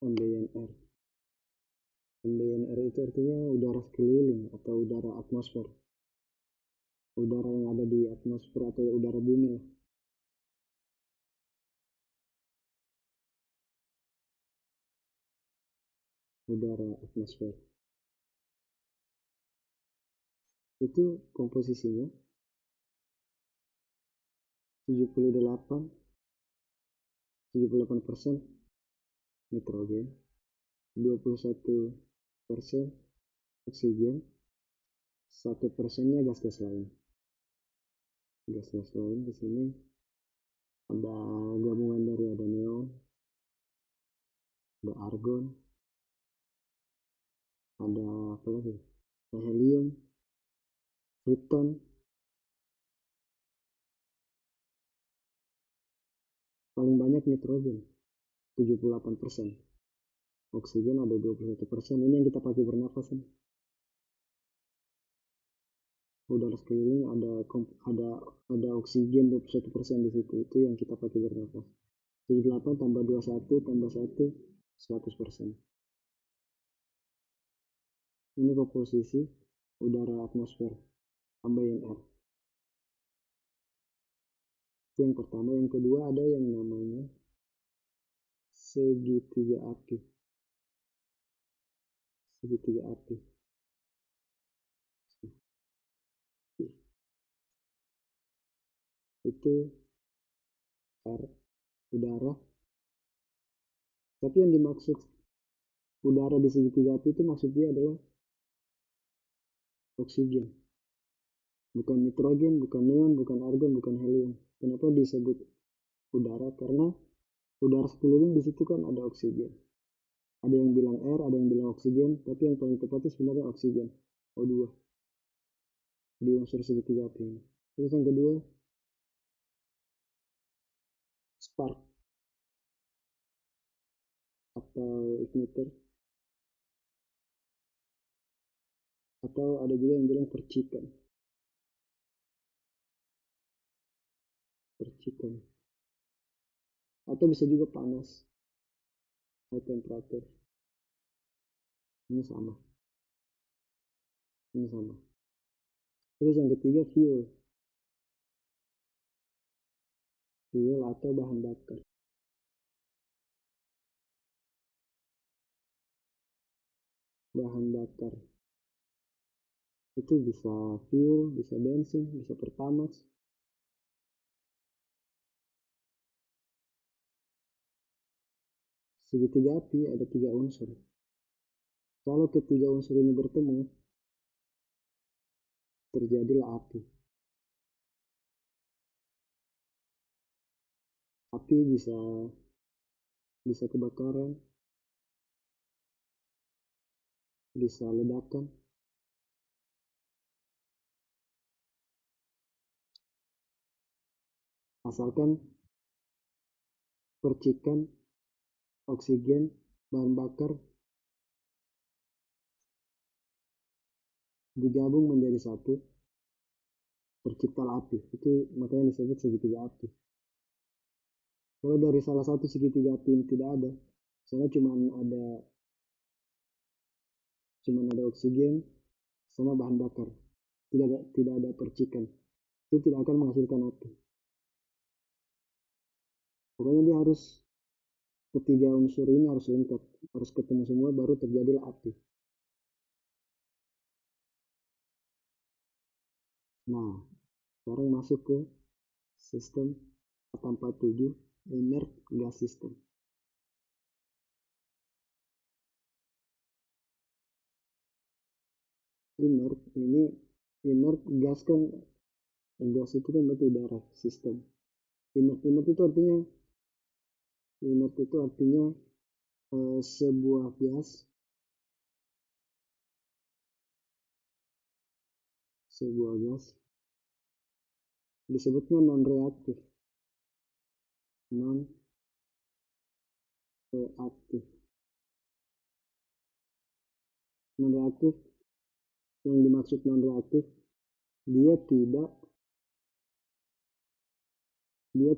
ambient air. Ambient air itu artinya udara sekeliling atau udara atmosfer. Udara yang ada di atmosfer atau udara bumi lah. Udara atmosfer. Itu komposisinya 78% nitrogen, 21% oksigen, 1%-nya gas-gas lain. Gas-gas lain di sini ada gabungan dari ada neon, ada argon, ada apa lagi? Ada helium, krypton. Paling banyak nitrogen 78%. Oksigen ada 21%. Ini yang kita pakai bernapas nih. Udara sekeliling ada oksigen 21% di situ. Itu yang kita pakai bernapas. 78 tambah 21 tambah 1 100%. Ini komposisi udara atmosfer ambient air. Itu yang pertama. Yang kedua ada yang namanya segitiga api. Segitiga api. Itu air, udara. Tapi yang dimaksud udara di segitiga api itu maksudnya adalah oksigen. Bukan nitrogen, bukan neon, bukan argon, bukan helium. Kenapa disebut udara? Karena udara sekeliling di situ kan ada oksigen. Ada yang bilang air, ada yang bilang oksigen, tapi yang paling tepat itu sebenarnya oksigen, O2 di unsur segitiga api ini. Terus yang kedua, spark atau igniter, atau ada juga yang bilang percikan. Atau bisa juga panas, high temperature. Ini sama. Terus yang ketiga, fuel atau bahan bakar. Bahan bakar itu bisa fuel, bisa bensin, bisa pertamax. Segitiga api ada 3 unsur. Kalau ketiga unsur ini bertemu, terjadilah api. Api bisa kebakaran, bisa ledakan, asalkan percikan oksigen bahan bakar digabung menjadi satu, terciptalah api. Itu makanya disebut segitiga api. Kalau dari salah satu segitiga api ini tidak ada, misalnya cuma ada oksigen sama bahan bakar, tidak ada percikan, itu tidak akan menghasilkan api. Pokoknya dia harus ketiga unsur ini harus lengkap, harus ketemu semua baru terjadilah api. Nah, sekarang masuk ke sistem 447 inert gas system. Inert gas kan, gas itu kan berarti udara, sistem. Inert itu artinya sebuah gas disebutnya non reaktif yang dimaksud non reaktif, dia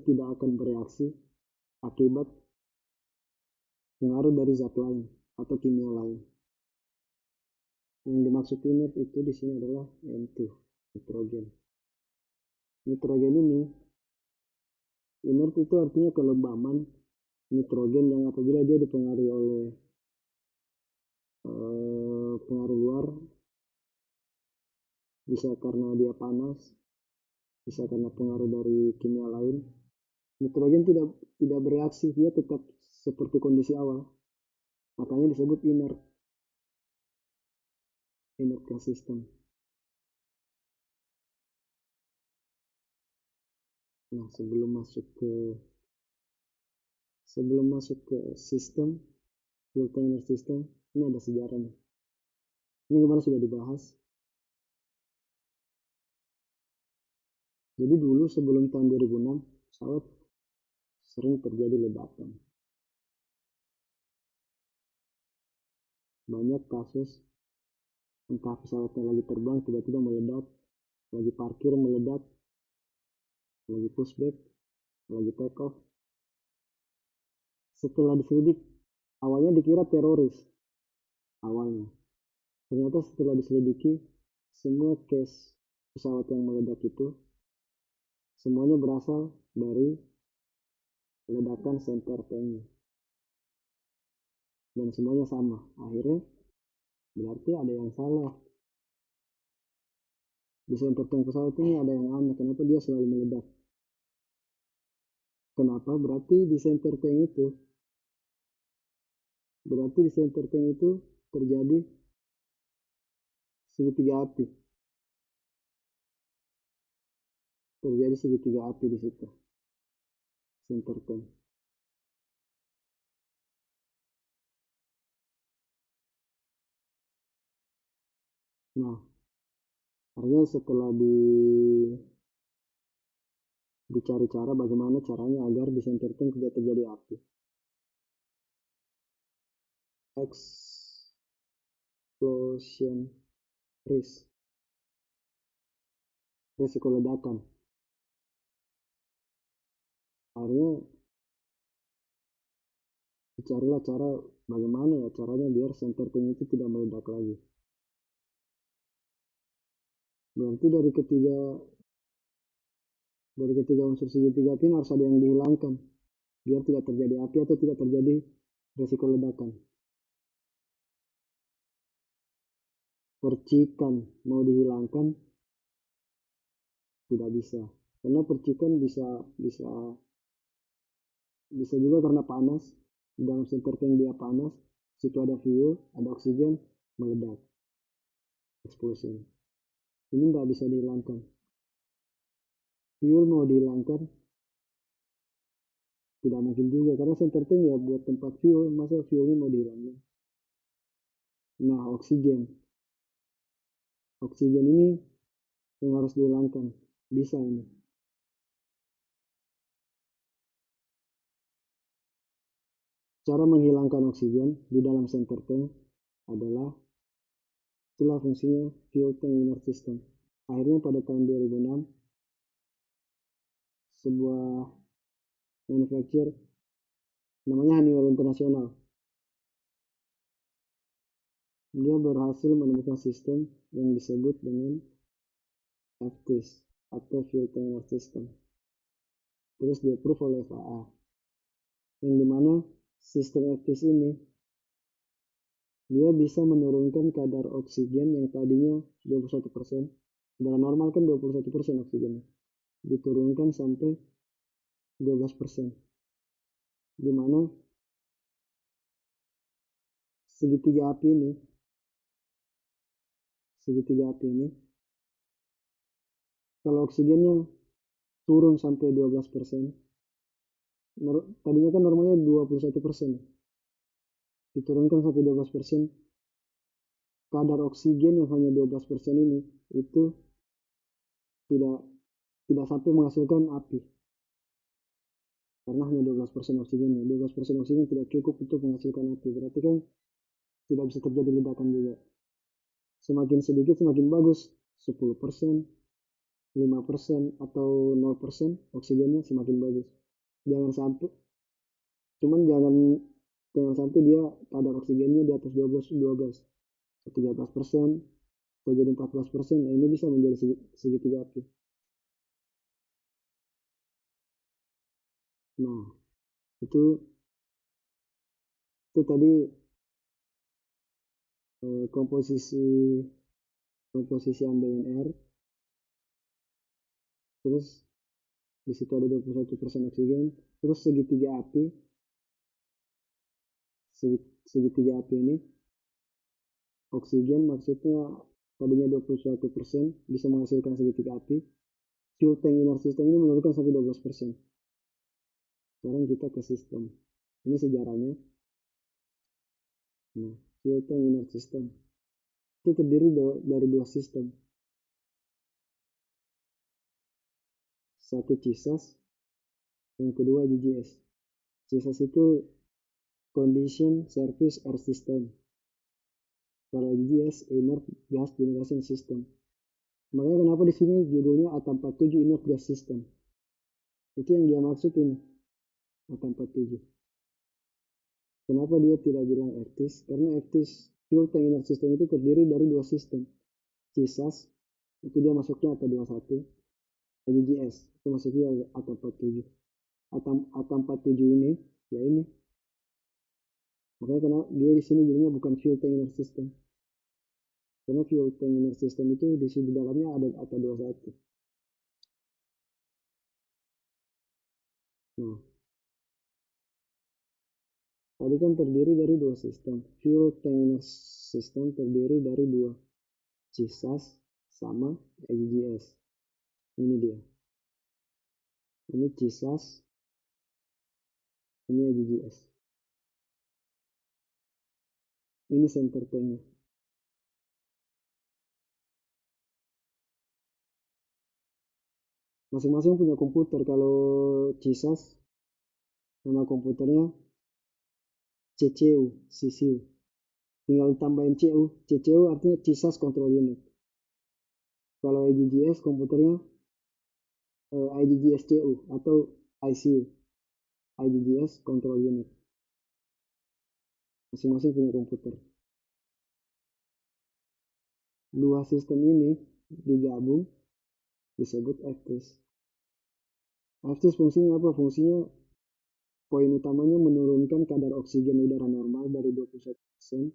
tidak akan bereaksi akibat pengaruh dari zat lain atau kimia lain. Yang dimaksud inert itu di sini adalah N2, nitrogen. Nitrogen ini, inert itu artinya kelembaman nitrogen yang apabila dia dipengaruhi oleh pengaruh luar, bisa karena dia panas, bisa karena pengaruh dari kimia lain, nitrogen tidak bereaksi, dia tetap seperti kondisi awal, makanya disebut inert gas system. Nah, sebelum masuk ke sistem fuel tank inert system, ini ada sejarahnya. Ini kemarin sudah dibahas. Jadi dulu sebelum tahun 2006, pesawat sering terjadi ledakan. Banyak kasus, entah pesawatnya lagi terbang tiba-tiba meledak, lagi parkir meledak, lagi pushback, lagi take off. Setelah diselidik, awalnya dikira teroris. Awalnya. Ternyata setelah diselidiki, semua case pesawat yang meledak itu semuanya berasal dari ledakan center tank. Dan semuanya sama. Akhirnya berarti ada yang salah. Di center tank pesawat ini ada yang aneh. Kenapa dia selalu meledak? Kenapa? Berarti di center tank itu terjadi segitiga api. Terjadi segitiga api di situ. Center tank. Nah, akhirnya setelah dicari cara bagaimana caranya agar di center tank tidak terjadi api. Explosion risk, risiko ledakan. Akhirnya dicarilah cara bagaimana ya caranya biar center tank itu tidak meledak lagi. Berarti dari ketiga unsur segitiga api harus ada yang dihilangkan biar tidak terjadi api atau tidak terjadi risiko ledakan. Percikan mau dihilangkan tidak bisa, karena percikan bisa juga karena panas. Di dalam center tank dia panas, situ ada fuel, ada oksigen, meledak, explosion. Ini nggak bisa dihilangkan. Fuel mau dihilangkan tidak mungkin juga, karena center tank ya buat tempat fuel, masa fuelnya mau dihilangkan. Nah, oksigen ini yang harus dihilangkan. Bisa ini. Cara menghilangkan oksigen di dalam center tank adalah, itulah fungsinya fuel tank inert system. Akhirnya pada tahun 2006, sebuah manufacturer namanya Honeywell International, dia berhasil menemukan sistem yang disebut dengan FTIS atau fuel tank inert system. Terus di-approve oleh FAA, yang dimana sistem FTIS ini dia bisa menurunkan kadar oksigen yang tadinya 21%, dalam normal kan 21% oksigennya, diturunkan sampai 12%, dimana segitiga api ini kalau oksigennya turun sampai 12%, tadinya kan normalnya 21%, diturunkan sampai 12%, kadar oksigen yang hanya 12% ini itu tidak sampai menghasilkan api, karena hanya 12% oksigennya. 12% oksigen tidak cukup untuk menghasilkan api, berarti kan tidak bisa terjadi ledakan juga. Semakin sedikit semakin bagus, 10%, 5% atau 0% oksigennya semakin bagus. Jangan sampai, cuman jangan Jangan sampai dia kadar oksigennya di atas 12 13% atau jadi 14%. Nah, ini bisa menjadi segitiga api. Nah, itu tadi komposisi ambien air. Terus di situ ada 21% oksigen. Terus segitiga api ini oksigen maksudnya tadinya 21% bisa menghasilkan segitiga api. Fuel tank inner system ini menurunkan sampai 12%. Sekarang kita ke sistem. Ini sejarahnya. Nah, fuel tank inner system itu terdiri dari dua sistem. Satu CISAS, yang kedua GGS. CISAS itu Condition Service Air System. Kalau GGS Inert Gas Generation System. Makanya kenapa di sini judulnya ATA47 Inert Gas System. Itu yang dia maksud ini, ATA47. Kenapa dia tidak bilang FTIS? Karena FTIS Fuel Tank Inert System itu terdiri dari dua sistem. CISAS itu dia masuknya ATA21. GGS itu masuknya ATA47. ATA47 ini ya ini. Makanya karena dia di sini judulnya bukan Fuel Tank Inert System. Karena Fuel Tank Inert System itu di sini dalamnya ada ATA21. Nah, tadi kan terdiri dari dua sistem. Fuel Tank Inert System terdiri dari dua, CISAS sama GGS. Ini dia. Ini CISAS, ini GGS. Ini center tanknya. Masing-masing punya komputer. Kalau CISAS nama komputernya CCU, CCU. Tinggal tambahin CU. CCU artinya CISAS Control Unit. Kalau IGGS komputernya IGGS CU atau ICU. IGGS Control Unit. Masing-masing punya komputer. Dua sistem ini digabung disebut FTIS. FTIS fungsinya apa? Fungsinya poin utamanya menurunkan kadar oksigen udara normal dari 21%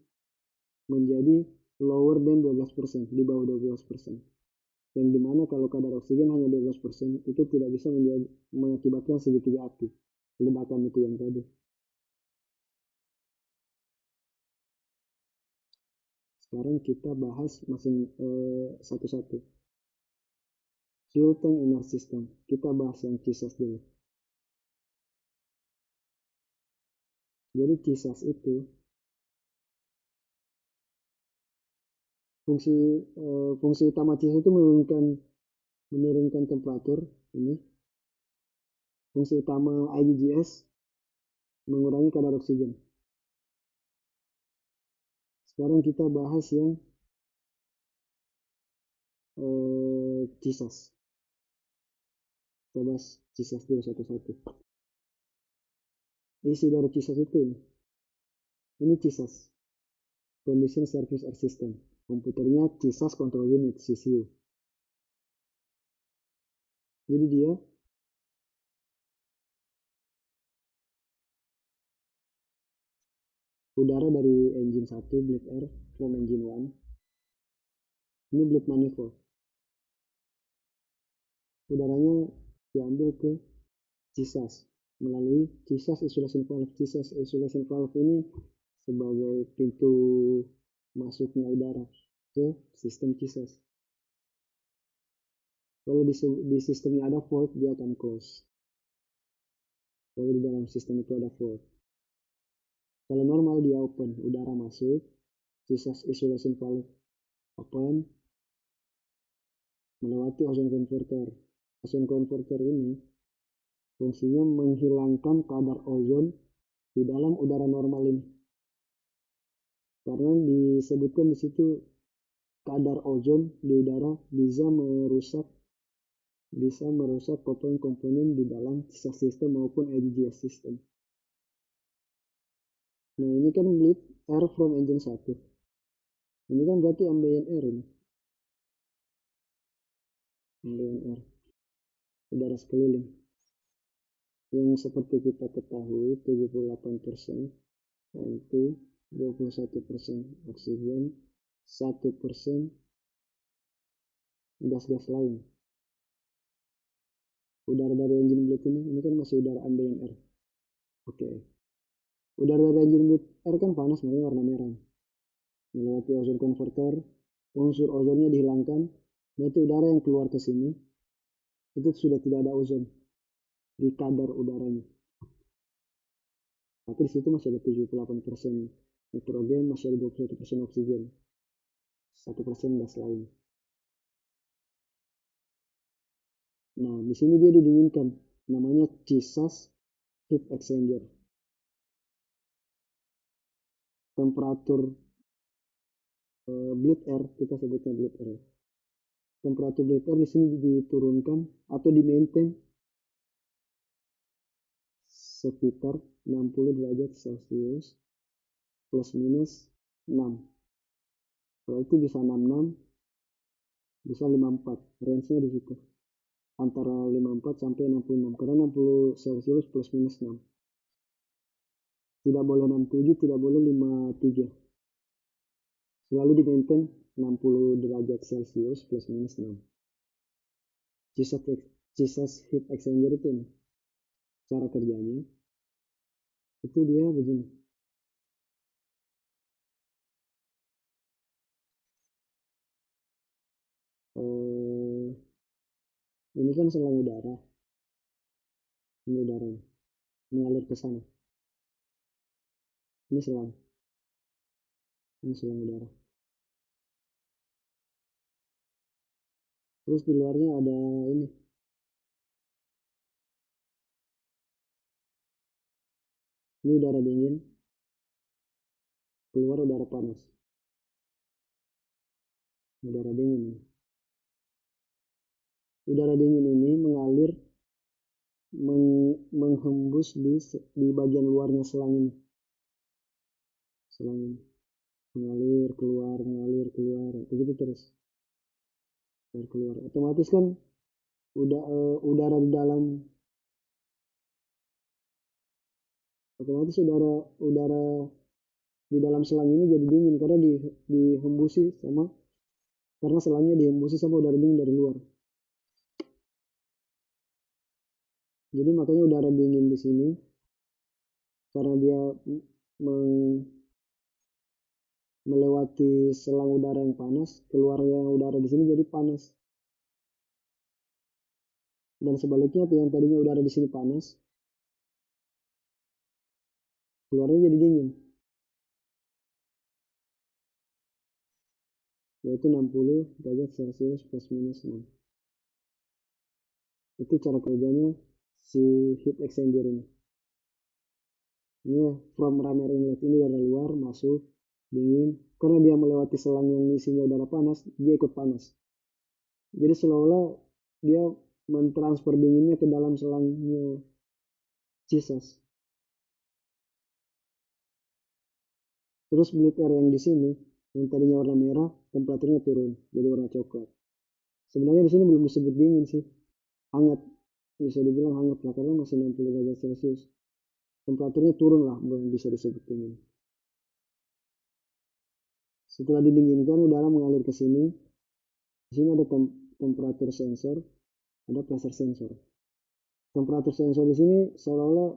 menjadi lower than 12%, di bawah 12%. Yang dimana kalau kadar oksigen hanya 12% itu tidak bisa mengakibatkan segitiga api, ledakan itu yang tadi. Sekarang kita bahas satu-satu. Fuel Tank Inner System. Kita bahas yang CISAS dulu. Jadi CISAS itu fungsi utama CISAS itu menurunkan temperatur ini. Fungsi utama IGGS mengurangi kadar oksigen. Sekarang kita bahas yang CISAS. Kita bahas CISAS dulu satu-satu. Isi dari CISAS itu ini CISAS, Condition Service Air System. Komputernya CISAS Control Unit, CCU. Jadi dia udara dari engine 1, bleed air from engine 1. Ini bleed manifold. Udaranya diambil ke CISAS melalui CISAS isolation valve. CISAS isolation valve ini sebagai pintu masuknya udara ke sistem CISAS. Kalau di sistemnya ada fault, dia akan close. Kalau di dalam sistem itu ada fault. Kalau normal dia open, udara masuk, CISAS isolation valve open, melewati ozone converter. Ozone converter ini fungsinya menghilangkan kadar ozon di dalam udara normal ini. Karena disebutkan di situ kadar ozon di udara bisa merusak komponen-komponen di dalam CISAS sistem maupun IGGS sistem. Nah ini kan bleed air from engine 1. Ini kan berarti ambient air ini. Ambient air, udara sekeliling. Yang seperti kita ketahui 78% NT, 21% oksigen, 1% gas-gas lain. Udara dari engine bleed ini kan masih udara ambient air. Oke. Udara dari engine bleed air kan panas, makanya warna merah. Melewati ozon converter, unsur ozonnya dihilangkan, berarti udara yang keluar ke sini itu sudah tidak ada ozon di kadar udaranya. Tapi di situ masih ada 78% nitrogen, masih ada 21% oksigen, 1% gas lain. Nah, di sini dia didinginkan, namanya CISAS heat exchanger. Temperatur bleed air, kita sebutnya bleed air. Temperatur bleed air di sini diturunkan atau di maintain sekitar 60 derajat Celcius plus minus 6. Kalau itu bisa 66, bisa 54. Range-nya di situ. Antara 54 sampai 66. Karena 60 Celcius plus minus 6. Tidak boleh 67, tidak boleh 53. Selalu di maintain 60 derajat Celcius plus minus 6. CISAS heat exchanger itu nih, cara kerjanya itu dia begini. Ini kan selang udara, ini udara mengalir ke sana. Ini selang udara. Terus di luarnya ada ini, udara dingin, keluar udara panas. Udara dingin. Udara dingin ini mengalir, menghembus di bagian luarnya selang ini. Selang ini mengalir keluar, begitu terus. Keluar. Otomatis kan udara di dalam, otomatis udara di dalam selang ini jadi dingin karena dihembusi sama, karena selangnya dihembusi sama udara dingin dari luar. Jadi makanya udara dingin di sini karena dia melewati selang udara yang panas, keluarnya udara di sini jadi panas. Dan sebaliknya yang tadinya udara di sini panas, keluarnya jadi dingin. Yaitu 60 derajat Celcius plus minus 6. Itu cara kerjanya si heat exchanger ini. Ini from runner inlet, ini udara luar masuk dingin, karena dia melewati selang yang isinya udara panas, dia ikut panas. Jadi seolah-olah dia mentransfer dinginnya ke dalam selangnya CISAS. Terus bleed air yang di sini, yang tadinya warna merah, temperaturnya turun jadi warna coklat. Sebenarnya di sini belum disebut dingin sih, hangat, bisa dibilang hangat lah karena masih 60 derajat Celcius. Temperaturnya turun lah, belum bisa disebut dingin. Setelah didinginkan, udara mengalir ke sini. Di sini ada temperatur sensor, ada pressure sensor. Temperatur sensor di sini seolah-olah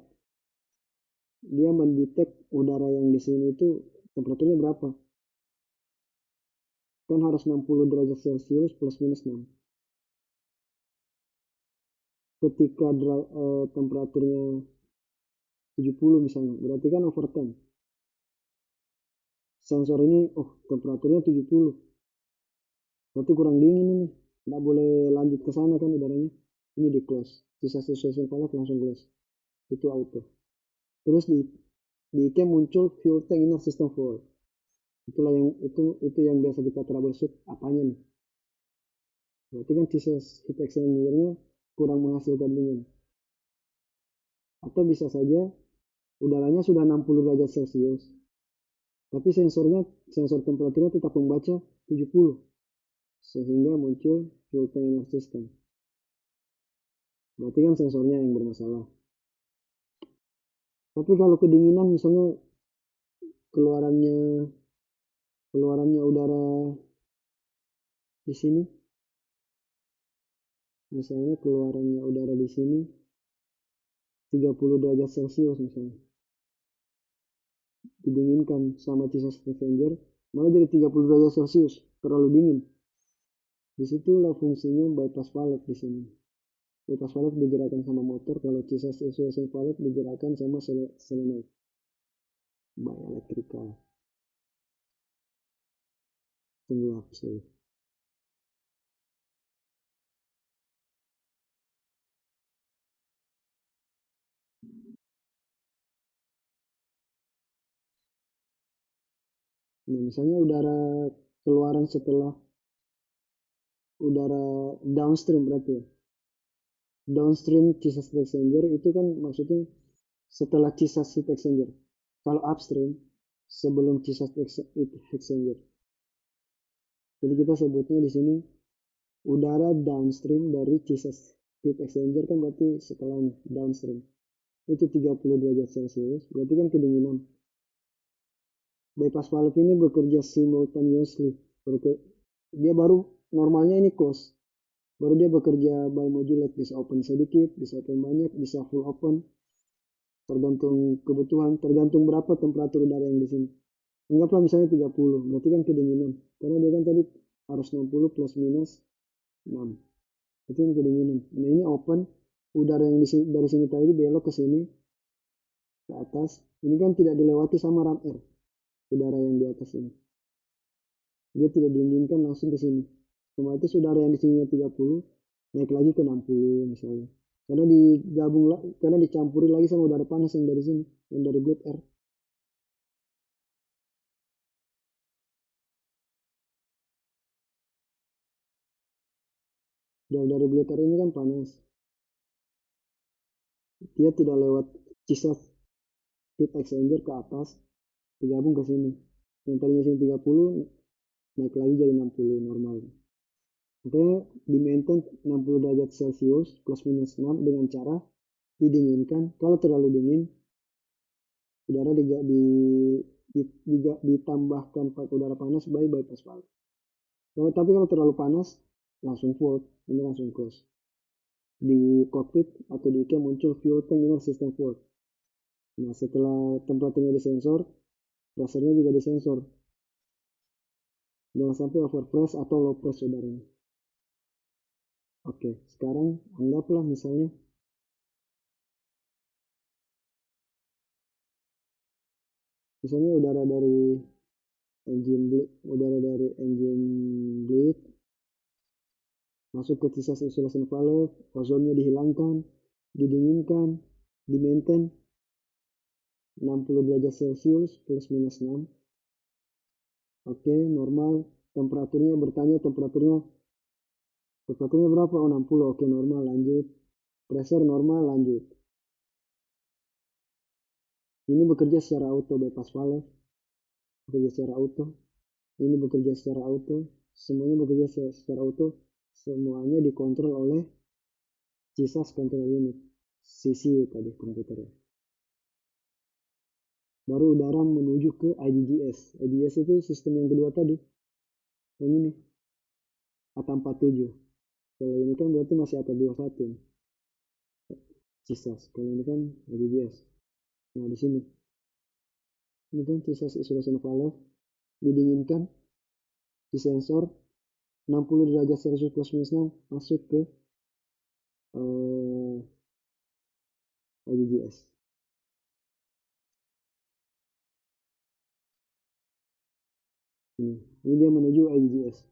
dia mendetek udara yang di sini itu temperaturnya berapa. Kan harus 60 derajat Celcius plus minus 6. Ketika temperaturnya 70 misalnya, berarti kan over 10. Sensor ini, temperaturnya 70. Berarti kurang dingin ini. Nggak boleh lanjut ke sana kan udaranya. Ini di close. Sisa situation valve langsung close. Itu auto. Terus di IKEM muncul fuel tank inner system fault. Itulah yang itu yang biasa kita troubleshoot, apanya nih. Berarti kan sisa heat exchanger-nya kurang menghasilkan dingin. Atau bisa saja udaranya sudah 60 derajat Celcius, tapi sensor temperaturnya tetap membaca 70, sehingga muncul fuel tank inert system. Berarti kan sensornya yang bermasalah. Tapi kalau kedinginan, misalnya keluarannya keluarannya udara di sini, misalnya keluarannya udara di sini 30 derajat Celcius misalnya, didinginkan sama Chisos Avenger, malah jadi 30 derajat Celcius, terlalu dingin. Disitulah fungsinya bypass valve di sini. Bypass valve digerakkan sama motor, kalau Chisos Isolation Valve digerakkan sama solenoid by electrical. Tunggu aku sih. Nah, misalnya udara keluaran setelah udara downstream, berarti ya. Downstream Chisos Exchanger itu kan maksudnya setelah Chisos Heat Exchanger. Kalau upstream sebelum Chisos Heat Exchanger. Jadi kita sebutnya di sini udara downstream dari Chisos Heat Exchanger, kan berarti setelahnya downstream. Itu 30 derajat Celcius, berarti kan kedinginan. Bypass valve ini bekerja simultaneously. Dia baru normalnya ini close. Baru dia bekerja by modulate, bisa open sedikit, bisa open banyak, bisa full open. Tergantung kebutuhan, tergantung berapa temperatur udara yang di sini. Anggaplah misalnya 30, berarti kan kedinginan. Karena dia kan tadi harus 60 plus minus 6. Itu yang kedinginan. Nah, ini open, udara yang dari sini tadi belok ke sini, ke atas. Ini kan tidak dilewati sama ram air, udara yang di atas ini. Dia tidak diinginkan langsung ke sini. Otomatis udara yang di sini 30 naik lagi ke 60 misalnya. Karena dicampuri lagi sama udara panas yang dari sini, yang dari blade air. Dari blade air ini kan panas. Dia tidak lewat Chisos heat exchanger ke atas, digabung ke sini. Yang tadinya sini 30 naik lagi jadi 60 normal. Makanya di maintain 60 derajat Celcius plus minus 6 dengan cara didinginkan. Kalau terlalu dingin, udara ditambahkan udara panas by bypass valve. Tapi kalau terlalu panas, langsung volt, ini langsung close. Di cockpit atau di IKEA muncul fuel tank inert system volt. Nah, setelah temperaturnya disensor, pressurnya juga disensor. Jangan sampai overpress atau low press udaranya. Oke, sekarang anggaplah misalnya udara dari engine bleed masuk ke Chisos isolation valve, ozonnya dihilangkan, didinginkan, di maintain 60 derajat Celcius plus minus 6. Oke, normal. Temperaturnya berapa? Oh, 60. Oke, normal, lanjut. Pressure normal, lanjut. Ini bekerja secara auto, bypass valve bekerja secara auto. Ini bekerja secara auto. Semuanya bekerja secara auto. Semuanya dikontrol oleh Chisos Control Unit, CCU tadi komputernya. Baru udara menuju ke IGGS. IGGS itu sistem yang kedua tadi. Yang ini. ATA47. Kalau ini kan berarti masih ATA21 ya. Chisos. Kalau ini kan IGGS. Nah, di sini. Ini kan Chisos isolation valve didinginkan, disensor 60 derajat Celcius plus minus 6 masuk ke IGGS. Ini dia menuju IGGS,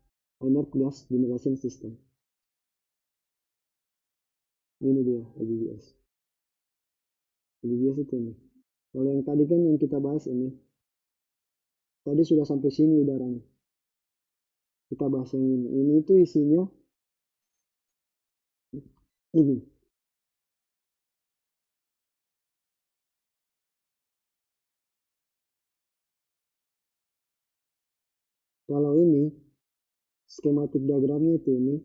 Inert Gas Generation System. Ini dia IGGS. IGGS itu ini. Kalau yang tadi kan yang kita bahas ini, tadi sudah sampai sini udaranya. Kita bahas yang ini. Ini itu isinya ini. Skematik diagramnya itu ini.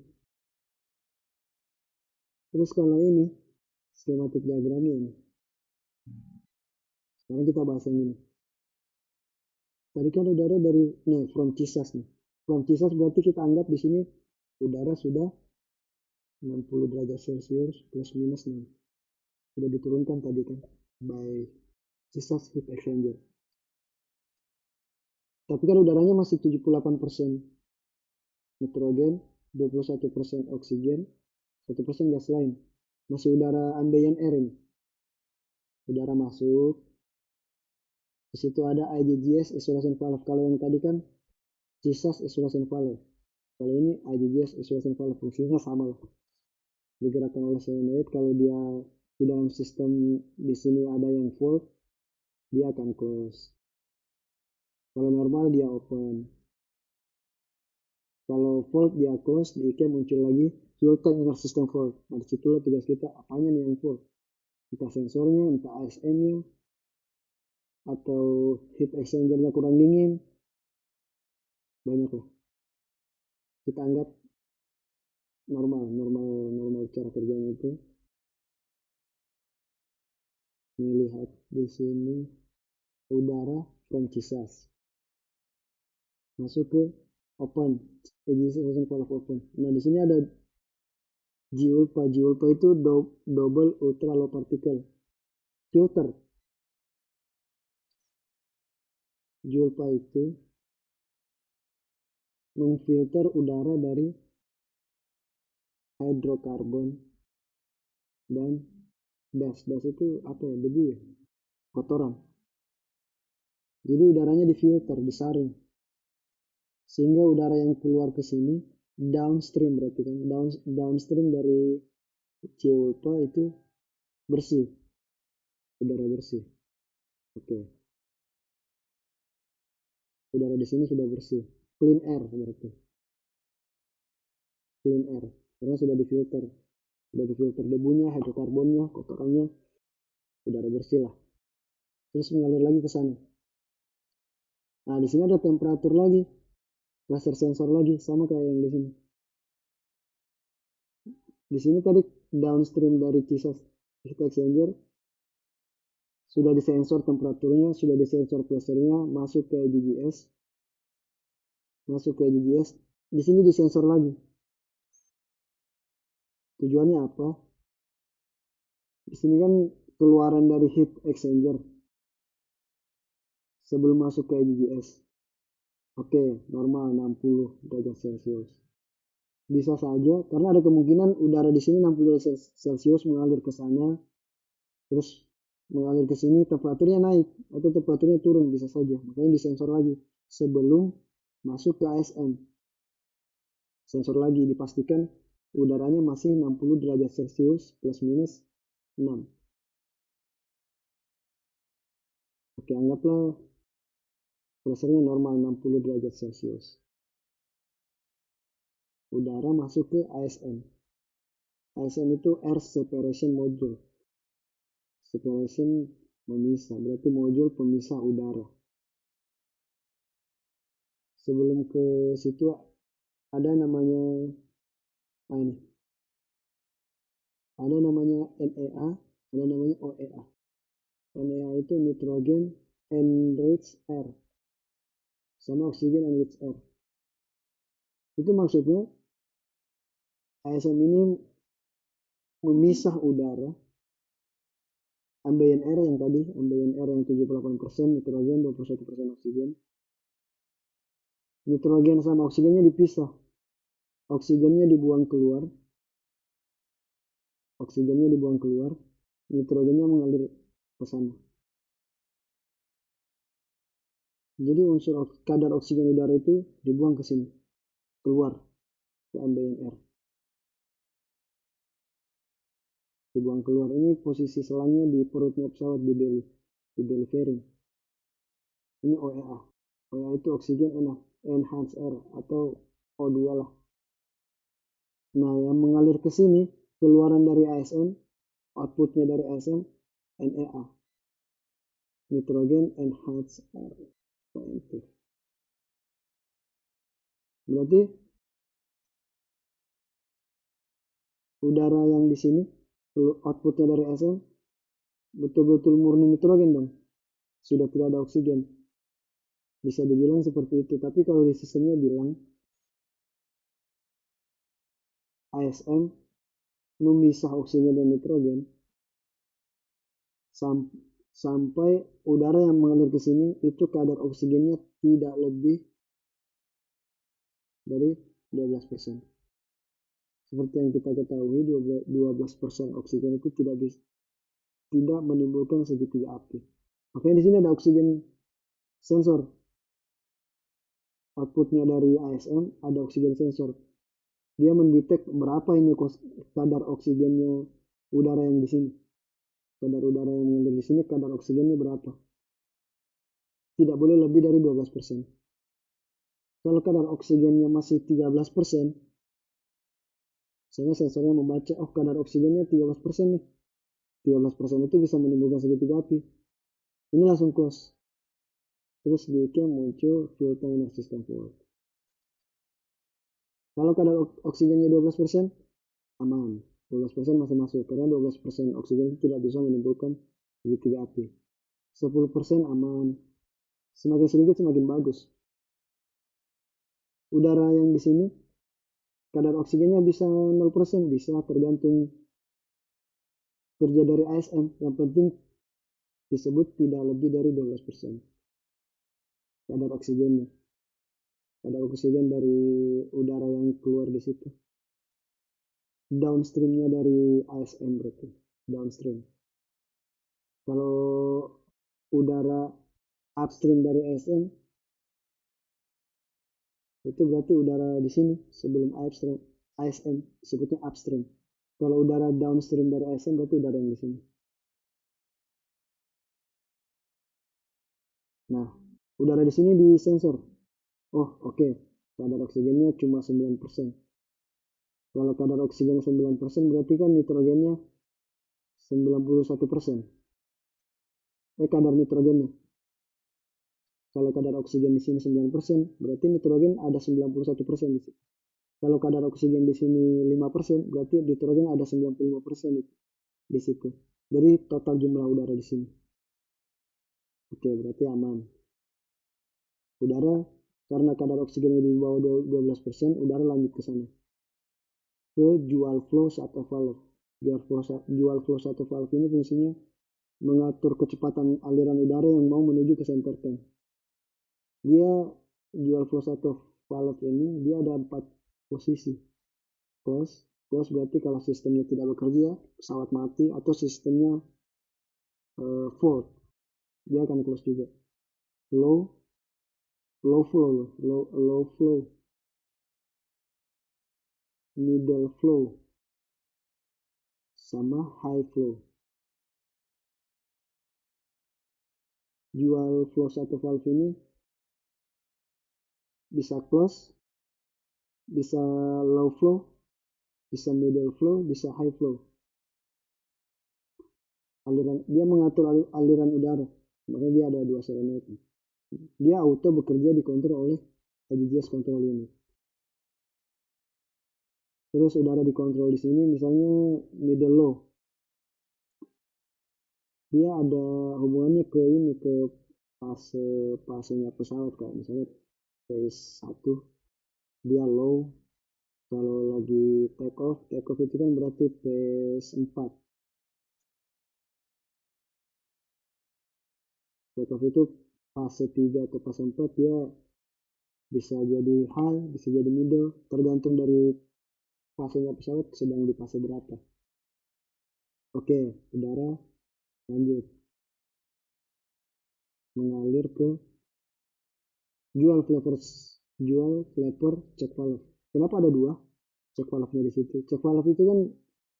Terus kalau ini skematik diagramnya ini. Sekarang kita bahas yang ini. Tadi kan udara dari from Cisas nih. From Cisas berarti kita anggap di sini udara sudah 60 derajat Celcius plus minus 6. Sudah diturunkan tadi kan by Cisas heat exchanger. Tapi kan udaranya masih 78% nitrogen, 21% oksigen, 1% gas lain. Masih udara ambient air ini. Udara masuk. Di situ ada IGGS isolation valve. Kalau yang tadi kan Cisas isolation valve. Kalau ini IGGS isolation valve, fungsinya sama lah. Digerakkan oleh solenoid. Kalau dia di dalam sistem di sini ada yang full, dia akan close. Kalau normal dia open. Kalau volt dia close, di IK muncul lagi fuel tank inner system volt. Nah disitulah tugas kita, apanya nih yang full? Entah sensornya, entah ASN-nya, atau heat exchanger-nya kurang dingin. Banyak lah. Kita anggap normal cara kerjanya itu. Ini lihat di sini udara from Cisas masuk ke open, ignition valve open. Nah di sini ada JULPA. JULPA itu double ultra low particle filter. JULPA itu memfilter udara dari hidrokarbon dan das. Das itu apa ya? Debu ya? Kotoran. Jadi udaranya difilter, disaring. Sehingga udara yang keluar ke sini downstream, berarti kan downstream dari JULPA itu bersih. Udara bersih. Oke. Udara di sini sudah bersih. Clean air berarti. Clean air. Karena sudah difilter. Sudah difilter debunya, hidrokarbonnya, kotorannya. Udara bersih lah. Terus mengalir lagi ke sana. Nah, di sini ada temperatur lagi. Pressure sensor lagi, sama kayak yang di sini. Di sini tadi downstream dari Cisas heat exchanger sudah disensor temperaturnya, sudah disensor pressurenya, masuk ke GGS. Masuk ke GGS. Di sini disensor lagi. Tujuannya apa? Di sini kan keluaran dari heat exchanger sebelum masuk ke GGS. Oke, normal 60 derajat Celcius. Bisa saja karena ada kemungkinan udara di sini 60 derajat Celcius mengalir ke sana, terus mengalir ke sini temperaturnya naik atau temperaturnya turun, bisa saja. Makanya disensor lagi sebelum masuk ke ASN. Sensor lagi dipastikan udaranya masih 60 derajat Celcius plus minus 6. Oke, anggaplah pressurnya normal 60 derajat Celcius. Udara masuk ke ASN. ASN itu Air Separation Module. Separation memisah, berarti modul pemisah udara. Sebelum ke situ ada namanya ini. Ada namanya NEA, ada namanya OEA. NEA itu nitrogen enriched air sama oksigen enriched air. Itu maksudnya ASN ini memisah udara ambient air yang tadi, ambient air yang 78% nitrogen, 21% oksigen. Nitrogen sama oksigennya dipisah. Oksigennya dibuang keluar. Oksigennya dibuang keluar, nitrogennya mengalir ke sana. Jadi unsur kadar oksigen udara itu dibuang ke sini, keluar ke ambient air. Dibuang keluar. Ini posisi selangnya di perutnya pesawat di belly fairing. Ini OEA. OEA itu oksigen enhanced air atau O2 lah. Nah, yang mengalir ke sini keluaran dari ASN, outputnya dari ASN NEA. Nitrogen enhanced air. Berarti udara yang di sini outputnya dari ASN betul-betul murni nitrogen dong, sudah tidak ada oksigen. Bisa dibilang seperti itu. Tapi kalau di sistemnya bilang ASN memisah oksigen dan nitrogen sampai udara yang mengalir ke sini itu kadar oksigennya tidak lebih dari 12%. Seperti yang kita ketahui, 12% oksigen itu tidak menimbulkan segitiga api. Makanya di sini ada oksigen sensor. Outputnya dari ASN ada oksigen sensor. Dia mendetek berapa ini kadar oksigennya udara yang di sini. Kadar udara yang mengalir di sini, kadar oksigennya berapa? Tidak boleh lebih dari 12%. Kalau kadar oksigennya masih 13%, misalnya sensornya membaca, oh kadar oksigennya 13% nih. 13% itu bisa menimbulkan segitiga api. Ini langsung close. Terus di cam muncul fuel tank system fault. Kalau kadar oksigennya 12%, aman. 12% masih masuk, karena 12% oksigen itu tidak bisa menimbulkan segitiga api. 10% aman. Semakin sedikit semakin bagus. Udara yang di sini kadar oksigennya bisa 0%, bisa tergantung kerja dari ASN. Yang penting disebut tidak lebih dari 12% kadar oksigennya. Kadar oksigen dari udara yang keluar di situ. Downstreamnya dari ASN berarti. Downstream. Kalau udara upstream dari ASN, itu berarti udara di sini sebelum ASN sebutnya upstream. Kalau udara downstream dari ASN berarti udara yang di sini. Nah, udara di sini di sensor. Oh, oke. Kadar oksigennya cuma 9%. Kalau kadar oksigen 9% berarti kan nitrogennya 91%. Kadar nitrogennya. Kalau kadar oksigen di sini 9%, berarti nitrogen ada 91% di sini. Kalau kadar oksigen di sini 5%, berarti nitrogen ada 95% di situ. Dari total jumlah udara di sini. Oke, berarti aman. Udara, karena kadar oksigennya di bawah 12%, udara lanjut ke sana. Ke dual flow shuttle valve. Dual flow shuttle valve ini fungsinya mengatur kecepatan aliran udara yang mau menuju ke center tank. Dia dual flow shuttle valve ini dia ada 4 posisi. Close berarti kalau sistemnya tidak bekerja, pesawat mati, atau sistemnya fault, dia akan close juga. Low flow, middle flow, sama high flow. Dual flow shuttle valve ini bisa close, bisa low flow, bisa middle flow, bisa high flow. Dia mengatur aliran udara, makanya dia ada 2 solenoid. Dia auto bekerja dikontrol oleh IGGS control unit. Terus udara dikontrol di sini, misalnya middle low, dia ada hubungannya ke fasenya pesawat, kayak misalnya phase 1 dia low. Kalau lagi take off itu kan berarti phase 4. Take off itu fase 3 atau fase 4, dia bisa jadi high, bisa jadi middle, tergantung dari fasenya pesawat sedang di fase berapa. Oke, udara lanjut mengalir ke dual flapper check valve. Kenapa ada 2 check valve-nya di situ? Check valve itu kan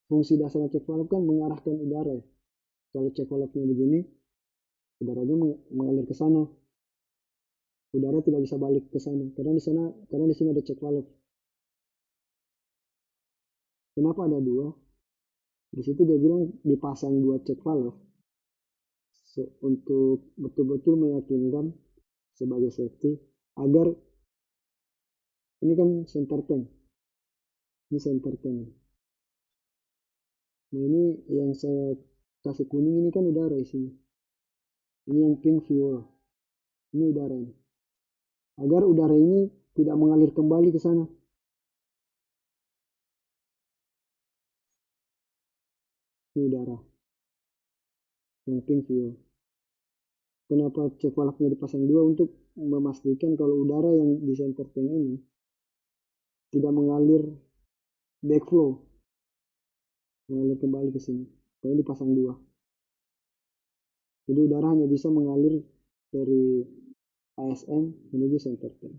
fungsi dasarnya check valve kan mengarahkan udara. Kalau check valve-nya begini, udaranya mengalir ke sana. Udara tidak bisa balik ke sana karena di sini ada check valve. Kenapa ada 2? Di situ dia bilang dipasang 2 check valve untuk betul-betul meyakinkan sebagai safety agar ini kan center tank. Ini center tank. Nah ini yang saya kasih kuning ini kan udara isinya. Ini yang pink fuel. Ini udara ini. Agar udara ini tidak mengalir kembali ke sana. Ini udara. Yang pink fuel. Kenapa cek valve-nya dipasang dua? Untuk memastikan kalau udara yang di center tank ini tidak mengalir backflow, mengalir kembali ke sini. Kalau dipasang dua. Jadi udara hanya bisa mengalir dari ASM menuju center tank.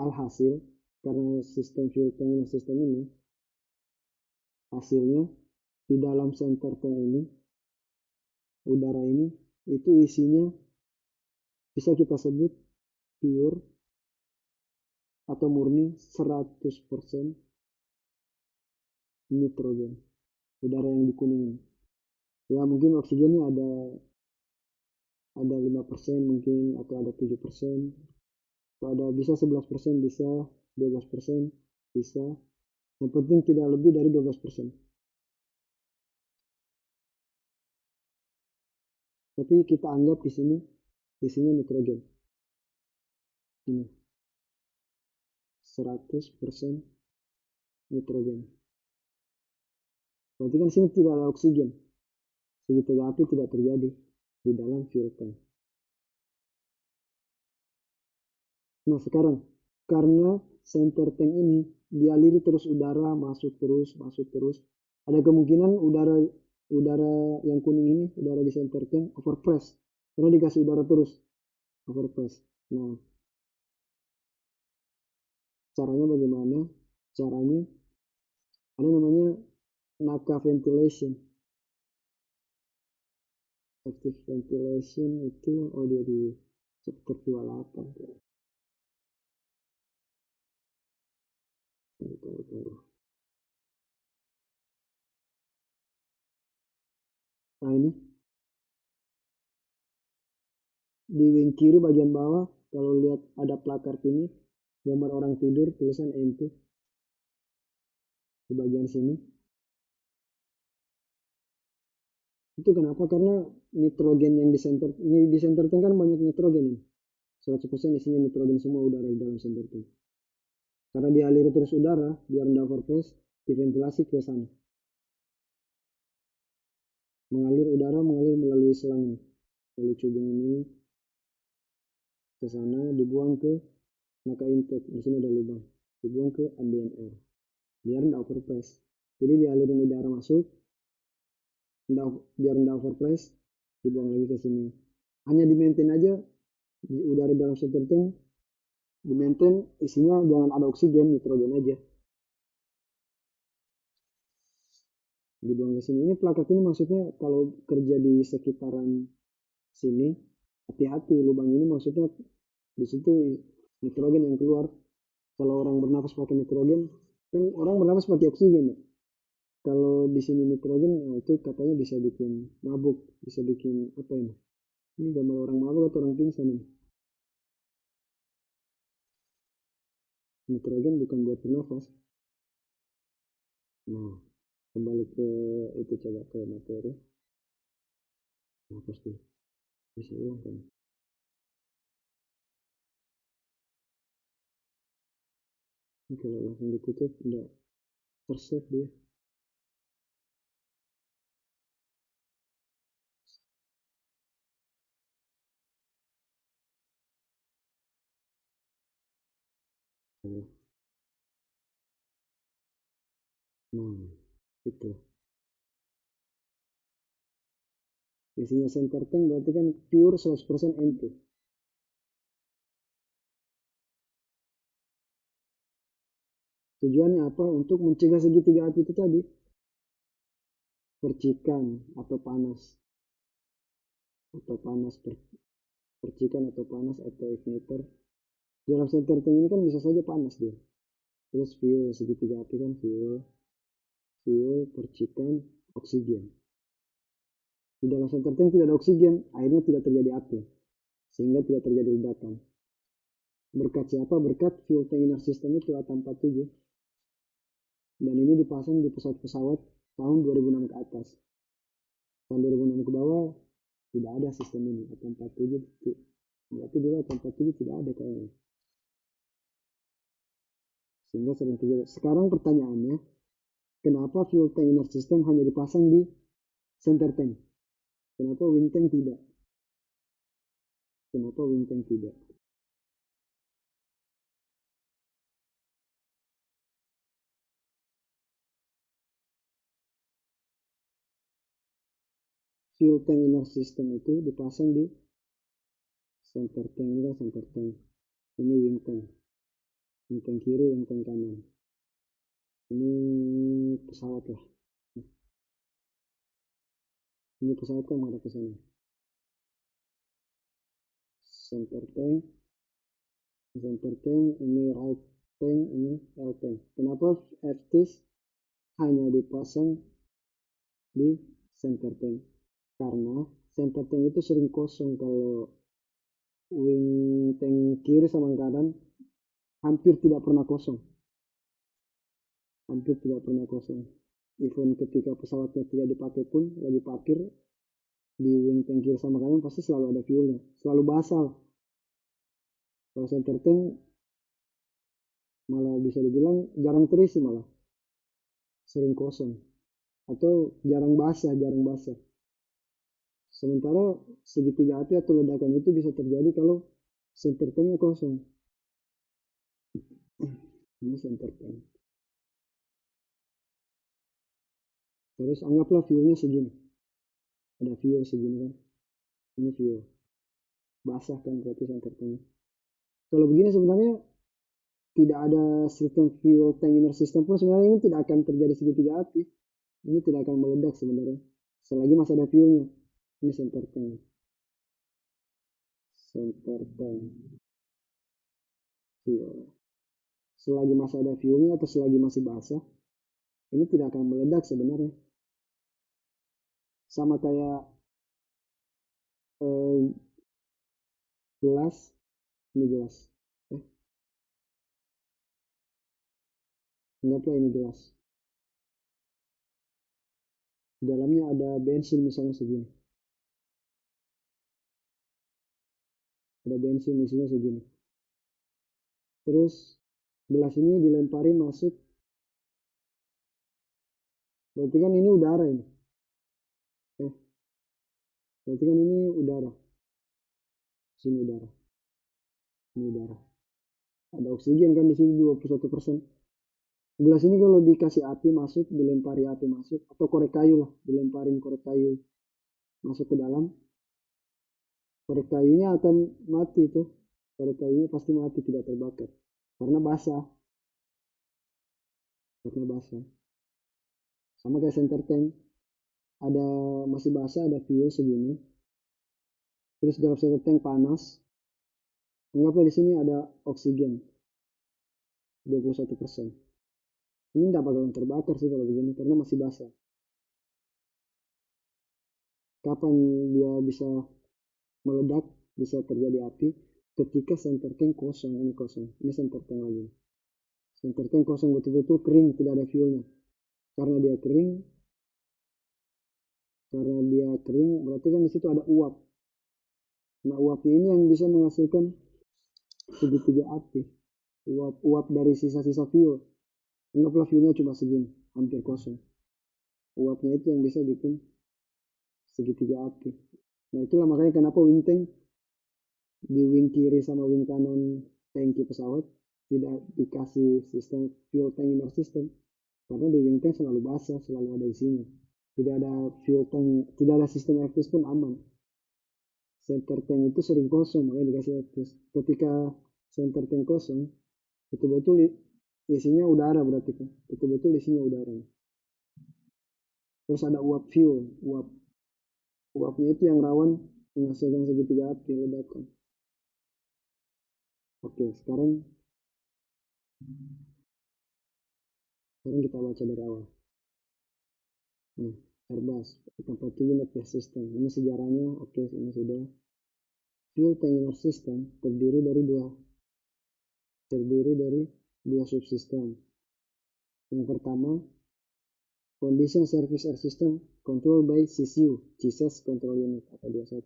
Alhasil, karena sistem fuel tank sistem ini, hasilnya di dalam center tank ini, udara ini, itu isinya bisa kita sebut pure atau murni 100% nitrogen. Udara yang di kuning ini. Ya mungkin oksigennya ada 5% mungkin, atau ada 7%, atau ada bisa 11%, bisa 12%, bisa. Yang penting tidak lebih dari 12%. Tapi kita anggap di sini isinya nitrogen. Ini 100% nitrogen. Berarti kan sini tidak ada oksigen. Segitiga api tidak terjadi di dalam fuel tank. Nah sekarang, karena center tank ini dialiri terus udara, masuk terus, ada kemungkinan udara yang kuning ini, udara di center tank overpress, karena dikasih udara terus, overpress. Nah, caranya bagaimana? Caranya ada namanya NACA ventilation. Active ventilation itu, dia di chapter 28. Tunggu. Nah ini di wing kiri bagian bawah, kalau lihat ada placard ini, gambar orang tidur, tulisan N2 di bagian sini. Itu kenapa? Karena nitrogen yang di center tank kan banyak nitrogen ini. 100% isinya nitrogen semua udara di dalam center tank. Karena dialiri terus udara, biar tidak overpress, diventilasi ke sana. Udara mengalir melalui selang ini. Lalu cubung ini ke sana, dibuang ke NACA intake. Di sini ada lubang. Dibuang ke ambient air. Biar tidak overpress. Jadi dialirin udara masuk, biar tidak overpress, dibuang lagi ke sini. Hanya di maintain aja udara dalam center tank, di maintain isinya jangan ada oksigen, nitrogen aja. Dibuang ke sini. Ini plakat ini maksudnya kalau kerja di sekitaran sini, hati-hati, lubang ini maksudnya di situ nitrogen yang keluar. Kalau orang bernafas pakai nitrogen, kan orang bernafas pakai oksigen ya. Kalau di sini nitrogen, nah itu katanya bisa bikin mabuk, bisa bikin apa ini? Ini gambar orang mabuk atau orang pingsan ini. Nitrogen bukan buat bernafas. Nah, kembali ke itu, coba ke materi. Nah, pasti bisa ulang kan. Ini kalau langsung ditutup, enggak tersave dia. Nah, itu. Isinya center tank berarti kan pure 100% N2. Tujuannya apa? Untuk mencegah segitiga api itu tadi. Percikan atau panas. Percikan atau panas atau igniter. Dalam center tank ini kan bisa saja panas dia. Terus fuel, segitiga api kan fuel, percikan, oksigen. Di dalam center tank tidak ada oksigen, akhirnya tidak terjadi api. Sehingga tidak terjadi ledakan. Berkat siapa? Berkat fuel tank inner system itu ATA-47. Dan ini dipasang di pesawat-pesawat tahun 2006 ke atas. Tahun 2006 ke bawah tidak ada sistem ini. ATA-47 berarti dulu ATA-47 tidak ada kayaknya. Sehingga sering terjadi. Sekarang pertanyaannya, kenapa fuel tank inner system hanya dipasang di center tank? Kenapa wing tank tidak? Kenapa wing tank tidak? Fuel tank inner system itu dipasang di center tank. Ini kan center tank. Ini wing tank. Wing tank kiri, wing tank kanan. Ini pesawat lah. Ini pesawat kan ada ke sana. Center tank, ini right tank, ini L tank. Kenapa FTIS hanya dipasang di center tank? Karena center tank itu sering kosong. Kalau wing tank kiri sama kanan hampir tidak pernah kosong. Hampir tidak pernah kosong. Even ketika pesawatnya tidak dipakai pun, lagi parkir di wing tank kiri sama kanan pasti selalu ada fuelnya, selalu basah. Kalau center tank malah bisa dibilang jarang terisi, malah sering kosong atau jarang basah. Sementara segitiga api atau ledakan itu bisa terjadi kalau center tanknya kosong. Ini center tank. Terus anggaplah fuelnya segini, ada fuel segini kan, ini fuel basah kan, berarti center tank. Kalau begini sebenarnya tidak ada sistem fuel tank inner system pun sebenarnya ini tidak akan terjadi segitiga api. Ini tidak akan meledak sebenarnya selagi masih ada fuelnya. Ini center tank. Fuel. Selagi masih ada fuelnya atau selagi masih basah, ini tidak akan meledak sebenarnya. Sama kayak gelas, ini gelas. Anggaplah ini gelas. Di dalamnya ada bensin misalnya segini. Ada bensin isinya segini. Terus gelas ini dilempari masuk. Berarti kan ini udara ini. Berarti kan ini udara. Sini udara. Ini udara. Ada oksigen kan di sini 21%. Gelas ini kalau dikasih api masuk, dilempari api masuk, atau korek kayu lah, dilemparin korek kayu masuk ke dalam, korek kayunya akan mati tuh. Korek kayunya pasti mati, tidak terbakar. Karena basah. Sama kayak center tank. Ada masih basah, ada fuel segini. Terus dalam center tank panas. Anggaplah di sini ada oksigen 21%. Ini tidak bakalan terbakar sih kalau begini karena masih basah. Kapan dia bisa meledak, bisa terjadi api? Ketika center tank kosong. Ini kosong, ini center tank lagi. Center tank kosong, betul-betul kering, tidak ada fuelnya. Karena dia kering berarti kan di situ ada uap. Nah, uapnya ini yang bisa menghasilkan segitiga api. Uap dari sisa-sisa fuel. Anggaplah fuelnya cuma segini, hampir kosong. Uapnya itu yang bisa bikin segitiga api. Nah, itulah makanya kenapa wing tank di wing kiri sama wing kanan tangki pesawat tidak dikasih sistem fuel tank inner system, karena di wing tank selalu basah, selalu ada isinya. Tidak ada fuel tank, tidak ada sistem FTIS pun aman. Center tank itu sering kosong, makanya dikasih FTIS. Ketika center tank kosong, betul-betul isinya udara, berarti kan betul-betul isinya udara. Terus ada uap fuel, uapnya itu yang rawan menghasilkan segitiga api, ledakan. Oke, sekarang kita baca dari awal. Nah, Airbus tempat unit system. Ini sejarahnya, oke, ini sudah. Fuel tank inner system terdiri dari dua terdiri dari dua subsistem. Yang pertama, Condition Service Air System controlled by CCU, Jesus Control Unit atau 21.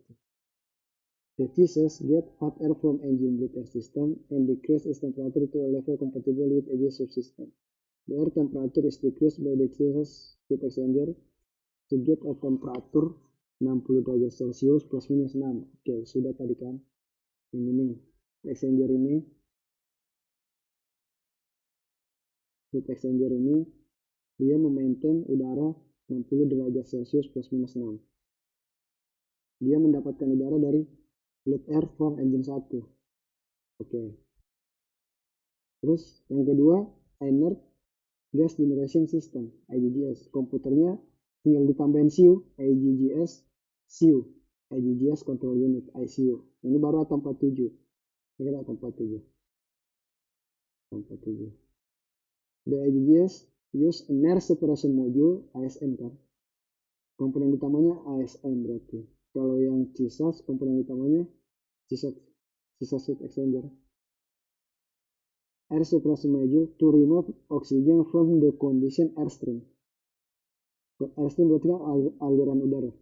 The Jesus get hot air from engine bleed air system and decrease its temperature to a level compatible with a subsystem. The air temperature is decreased by the Jesus heat exchanger to get a temperature 60 derajat Celcius plus minus 6. Oke, sudah tadi kan. Ini exchanger ini. Heat exchanger ini dia memaintain udara 60 derajat Celcius plus minus 6. Dia mendapatkan udara dari bleed air from engine 1. Oke. Terus yang kedua, inert gas generation system, IGGS. Komputernya tinggal ditambahin CU, IGGS, CU, IGGS control unit, ICU. Ini baru ATA47. Ini kan ATA47. The IGGS use an air separation module, ASM kan. Komponen utamanya ASM berarti. Kalau yang CISAS, komponen utamanya CISAS heat exchanger. Air separation module to remove oxygen from the condition airstream. Airstream berarti kan aliran udara.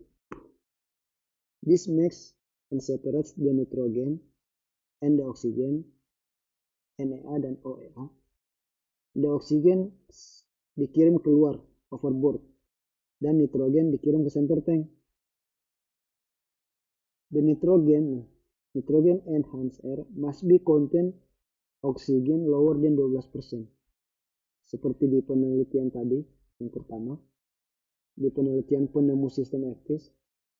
This makes and separates the nitrogen and the oxygen, NEA dan OEA. The oxygen dikirim keluar overboard dan nitrogen dikirim ke center tank. The nitrogen enhanced air must be contain oxygen lower than 12%. Seperti di penelitian tadi yang pertama, di penelitian penemu sistem FTIS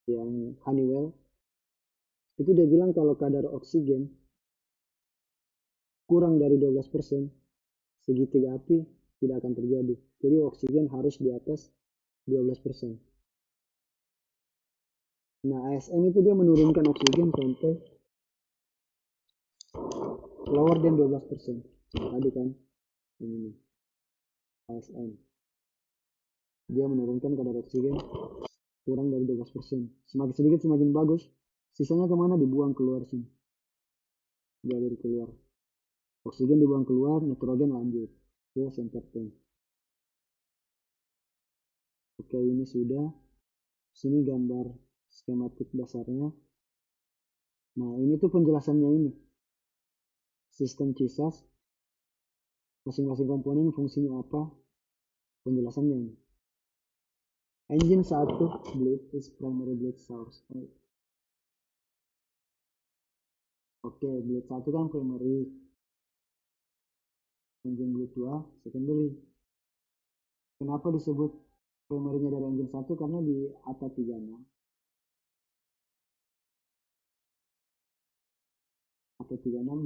yang Honeywell, itu dia bilang kalau kadar oksigen kurang dari 12%, segitiga api tidak akan terjadi. Jadi oksigen harus di atas 12%. Nah, ASM itu dia menurunkan oksigen sampai lower than 12%. Tadi kan ini ASM. Dia menurunkan kadar oksigen kurang dari 12%. Semakin sedikit semakin bagus. Sisanya kemana? Dibuang keluar sini. Dialir keluar. Oksigen dibuang keluar, nitrogen lanjut ke center tank. Oke, ini sudah. Sini gambar skematik dasarnya. Nah, ini tuh penjelasannya ini. Sistem CISAS, masing-masing komponen fungsinya apa, penjelasannya ini. Engine 1 bleed is primary bleed source. Oke, bleed 1 kan primary. Engine bleed 2 secondary. Kenapa disebut primary-nya dari engine 1? Karena di ATA36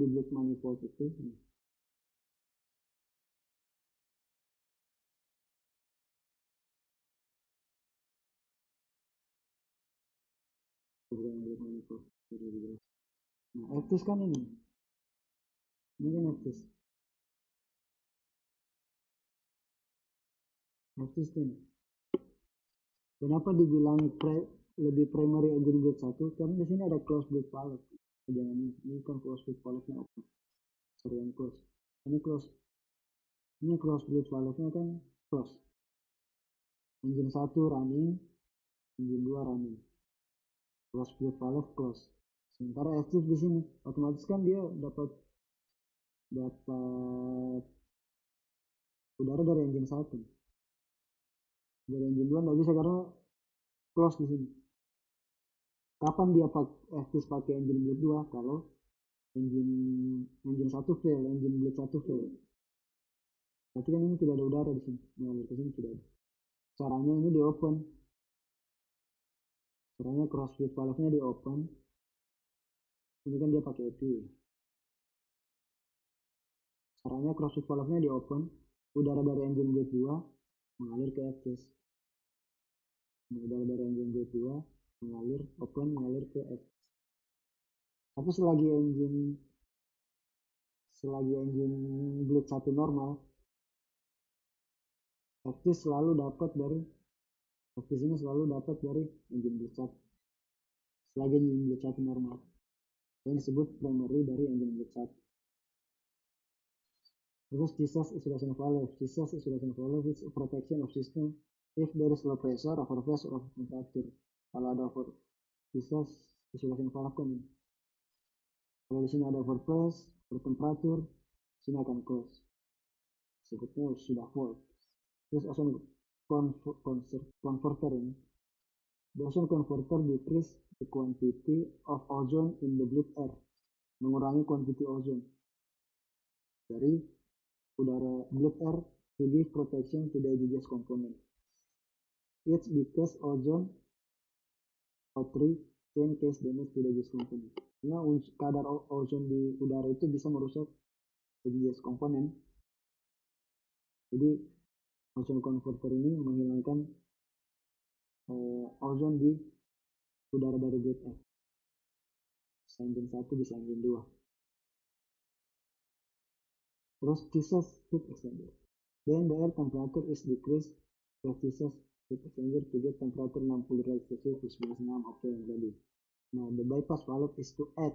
di bleed manifold itu nah, FTIS kan ini kan FTIS ini. Kenapa dibilang lebih primary engine bleed 1? Karena di sini ada closed bleed valve. Jangan ini kan closed bleed valve-nya open. Sorry, yang close. Ini close. Ini closed bleed valve-nya kan close. Engine 1 running, engine 2 running. Closed bleed valve close. Sementara active di sini, otomatis kan dia dapat udara dari engine 1. Dari engine 2 nggak bisa karena close di sini. Kapan dia active pakai engine bleed 2? Kalau engine 1 fail, engine bleed 1 fail. Berarti kan ini tidak ada udara di sini. Mengalir ke sini tidak ada. Caranya ini di open. Caranya cross bleed valve-nya di open. Ini kan dia pakai EP. Caranya cross bleed valve-nya di open. Udara dari engine bleed 2 mengalir ke FTIS. Udara dari engine bleed 2 mengalir open, mengalir ke FTIS. Tapi selagi engine bleed 1 normal, FTIS selalu dapat dari FTIS ini selalu dapat dari engine bleed 1. Selagi engine bleed 1 normal, yang disebut primary dari engine bleed 1. Terus Jesus isolation valve. Jesus isolation valve is a protection of system if there is low pressure, overpress, or over temperature. Kalau ada over Jesus isolation valve kan, kalau di sini ada overpress, over temperature, sini akan close. Sebutnya sudah full. Terus ozone converter ini. The ozone converter decrease the quantity of ozone in the blood air. Mengurangi quantity ozone dari udara blood air to give protection to the digestive component. It's because ozone O3 can cause damage to the digestive component. Karena kadar ozon di udara itu bisa merusak digestive component. Jadi ozone converter ini menghilangkan ozon di udara dari blood air. Bisa engine 1, bisa engine 2. Terus Jesus heat exchanger. Then the air temperature is decreased by Jesus heat exchanger to get temperature 60 derajat Celcius plus minus 6. Oke, yang tadi. Nah, the bypass valve is to add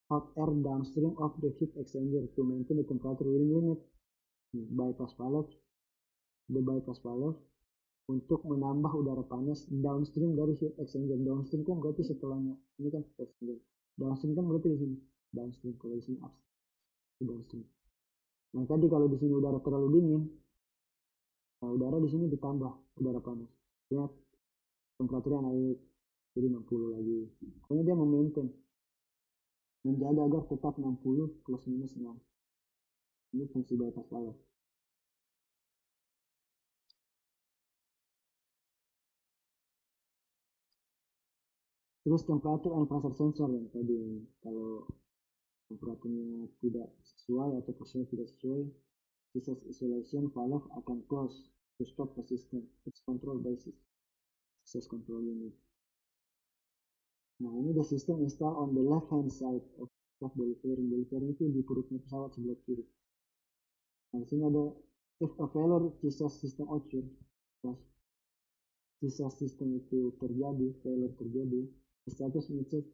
hot air downstream of the heat exchanger to maintain the temperature within limit. Bypass valve, the bypass valve untuk menambah udara panas downstream dari heat exchanger. Downstream kan berarti setelahnya. Ini kan heat exchanger. Downstream kan berarti di sini. Downstream, kalau di sini upstream. Downstream. Nah, tadi kalau di sini udara terlalu dingin, nah udara di sini ditambah udara panas. Lihat temperaturnya naik jadi 60 lagi. Pokoknya dia memaintain, menjaga agar tetap 60 plus minus 6. Ini fungsi bypass valve. Terus temperature and pressure sensor yang tadi, kalau temperaturnya tidak sesuai atau pressure tidak sesuai, Jesus isolation valve akan close to stop the system. It's controlled by Jesus control unit. Nah, ini the system install on the left hand side of the fairing. The fairing itu di perutnya pesawat sebelah kiri. Nah, di sini ada if a failure Jesus system occur, Jesus system itu terjadi, failure terjadi, the status message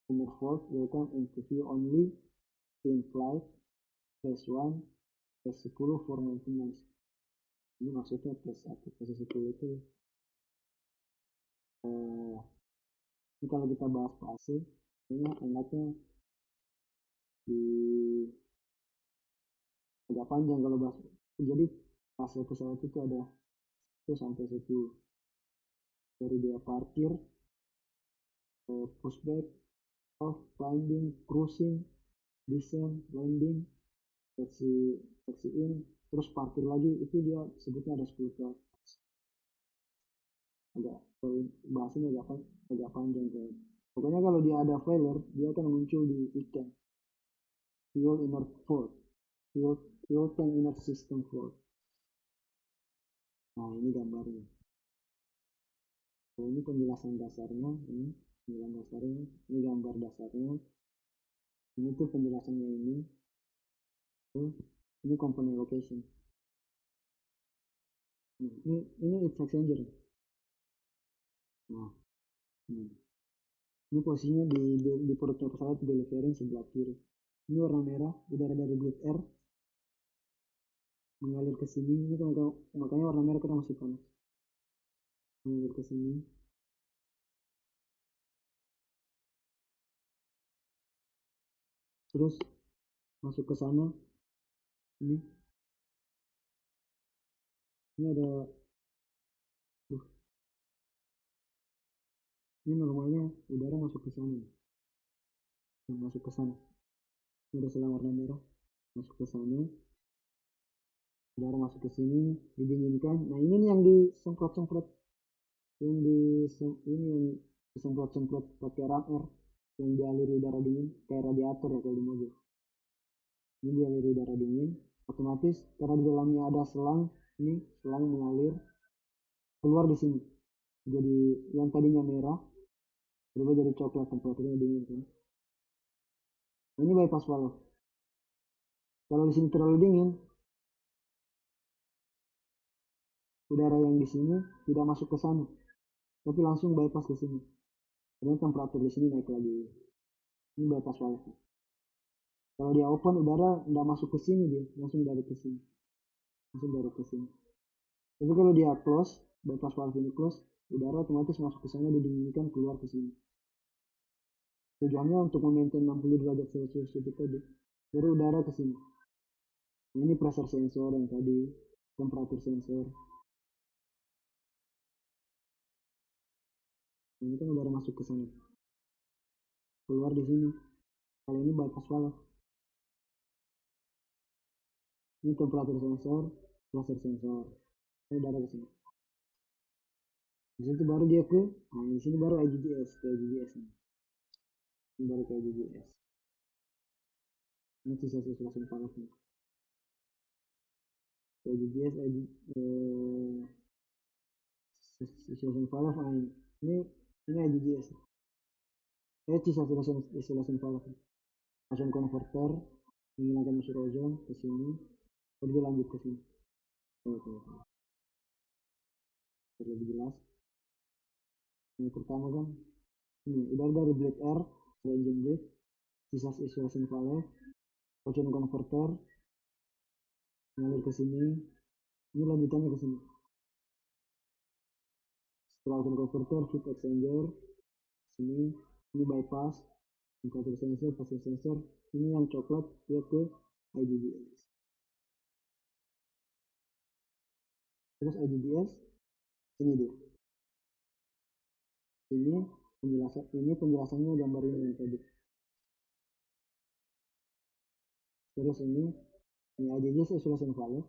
inner fault will come into view only in flight phase 1, phase 10 for maintenance. Ini maksudnya phase 1, phase 10 itu ini kalau kita bahas fase, ini enaknya di agak panjang kalau bahas. Jadi fase pesawat itu ada 1 sampai 10. Dari dia parkir, pushback, off, climbing, cruising, descent, landing, taxi in, terus parkir lagi, itu dia sebutnya ada 10 fase. Agak bahasanya agak panjang kan. Pokoknya kalau dia ada failure, dia akan muncul di weekend. Fuel inner fault, fuel tank inner system fault. Nah, ini gambarnya. Ini penjelasan dasarnya, ini penjelasan dasarnya, ini gambar dasarnya, ini tuh penjelasannya ini component location. Ini heat exchanger. Nah, ini posisinya di perutnya pesawat di fairing sebelah kiri. Ini warna merah, udara dari blood air mengalir ke sini. Ini makanya warna merah kita masih panas. Mengalir ke sini. Terus masuk ke sana. Ini ada ini normalnya udara masuk ke sana. Masuk ke sana. Ini ada selang warna merah masuk ke sana. Udara masuk ke sini, didinginkan. Nah, ini yang disemprot-semprot. Ini yang disemprot-semprot pakai ram air yang dialiri udara dingin kayak radiator ya kalau di mobil. Ini dialiri udara dingin, otomatis karena di dalamnya ada selang, ini selang mengalir keluar di sini. Jadi yang tadinya merah berubah jadi coklat, temperaturnya dingin kan. Ini bypass valve. Kalau di sini terlalu dingin, udara yang di sini tidak masuk ke sana, tapi langsung bypass ke sini. Karena temperatur di sini naik lagi. Ini bypass valve. Kalau dia open, udara nggak masuk ke sini, dia langsung dari ke sini, langsung dari ke sini. Tapi kalau dia close, bypass valve ini close, udara otomatis masuk ke sana, didinginkan keluar ke sini. Tujuannya untuk memaintain 60 derajat Celcius itu tadi, baru udara ke sini. Ini pressure sensor yang tadi, temperatur sensor. Ini kan udara masuk ke sana, keluar di sini. Kalau ini bypass valve. Ini temperatur sensor, pressure sensor. Ini udara ke sini. Di situ baru dia ke, nah di sini baru IGGS, ke IGGS nih. Ini baru ke IGGS. Ini sisa langsung valve nih. Ke IGGS, sisa valve ini IGGS. Sisa valve. Ozon converter menghilangkan unsur ozon ke sini, baru lanjut ke sini. Lebih jelas. Yang pertama kan ini udah dari bleed air, engine bleed, sisa isolation valve, ozon converter mengalir ke sini. Ini lanjutannya ke sini. Setelah ozon converter, heat exchanger sini, ini bypass, temperatur sensor, pressure sensor. Ini yang coklat dia ke IGBS. Terus IGBS ini dia. Ini penjelasannya gambar ini yang tadi. Terus ini IGBS isolation valve.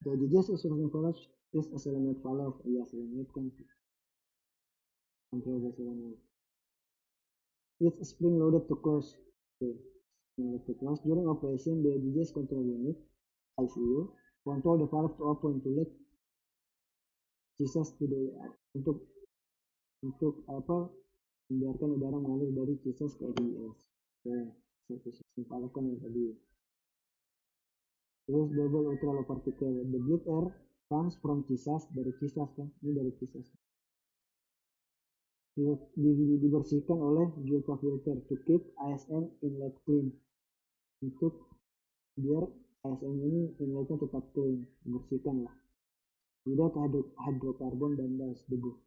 The IGBS isolation valve is a solenoid valve. Ya, solenoid kan. Control the solenoid. It's spring loaded to close. Okay. To close during operation, the IGBS control unit ICU control the valve to open to let Jesus to the untuk apa, membiarkan udara mengalir dari Jesus ke IGBS. Oke, simpalkan yang tadi. Terus double ultra low particle. The bleed air comes from Jesus, dari Jesus kan, ini dari Jesus. Dibersihkan oleh Julpa filter to keep ASN inlet clean, untuk biar ASN ini inletnya tetap clean, dibersihkan lah, tidak hidrokarbon dan debu.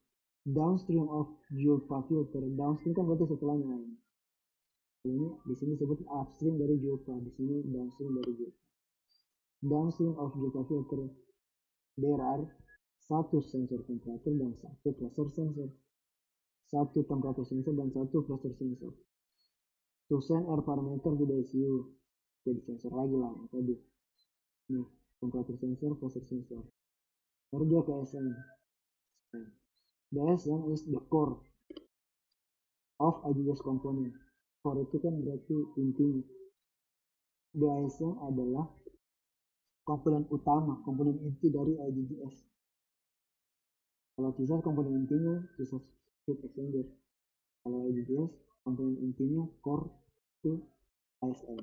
Downstream of Julpa filter, downstream kan berarti setelahnya. Ini di sini disebut upstream dari Julpa, di sini downstream dari Julpa. Downstream of Julpa filter, there are satu sensor temperatur dan satu pressure sensor. Satu temperatur sensor dan satu pressure sensor. To send air parameter to the ICU. Jadi sensor lagi lah yang tadi. Nih, temperatur sensor, pressure sensor. Baru dia ke ASN. The ASN is the core of IGBS component. Core itu kan berarti intinya. The ASN adalah komponen utama, komponen inti dari IGBS. Kalau kisah komponen intinya, kisah heat exchanger. Kalau IGBS, komponen intinya core to ASN.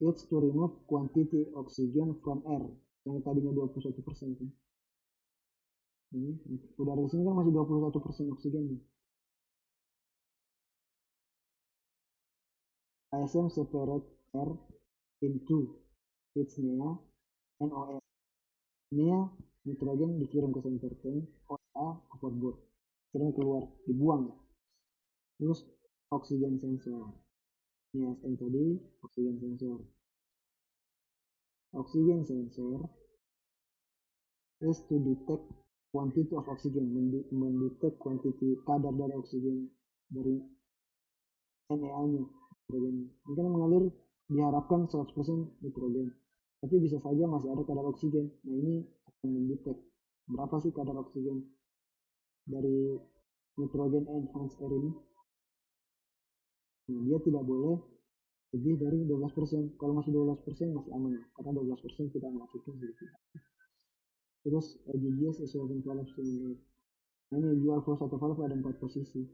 It's to remove quantity oxygen from air. Yang tadinya 21%. Udara di sini kan masih 21% oksigen nih. ASM separate air into its NEA and OS. NEA nitrogen dikirim ke center tank, OA overboard, sering keluar, dibuang. Terus oksigen sensor. Ini ASM tadi, oksigen sensor. Oksigen sensor is to detect quantity of oxygen, mendetek quantity kadar dari oksigen dari NEA-nya. Ini kan mengalir diharapkan 100% nitrogen, tapi bisa saja masih ada kadar oksigen. Nah, ini akan mendetek berapa sih kadar oksigen dari nitrogen enhanced air ini. Nah, dia tidak boleh lebih dari 12%. Kalau masih 12% masih aman, karena 12% kita melakukan sedikit. Terus IGBS isolation valve ini. Nah, ini dual flow satu valve ada 4 posisi.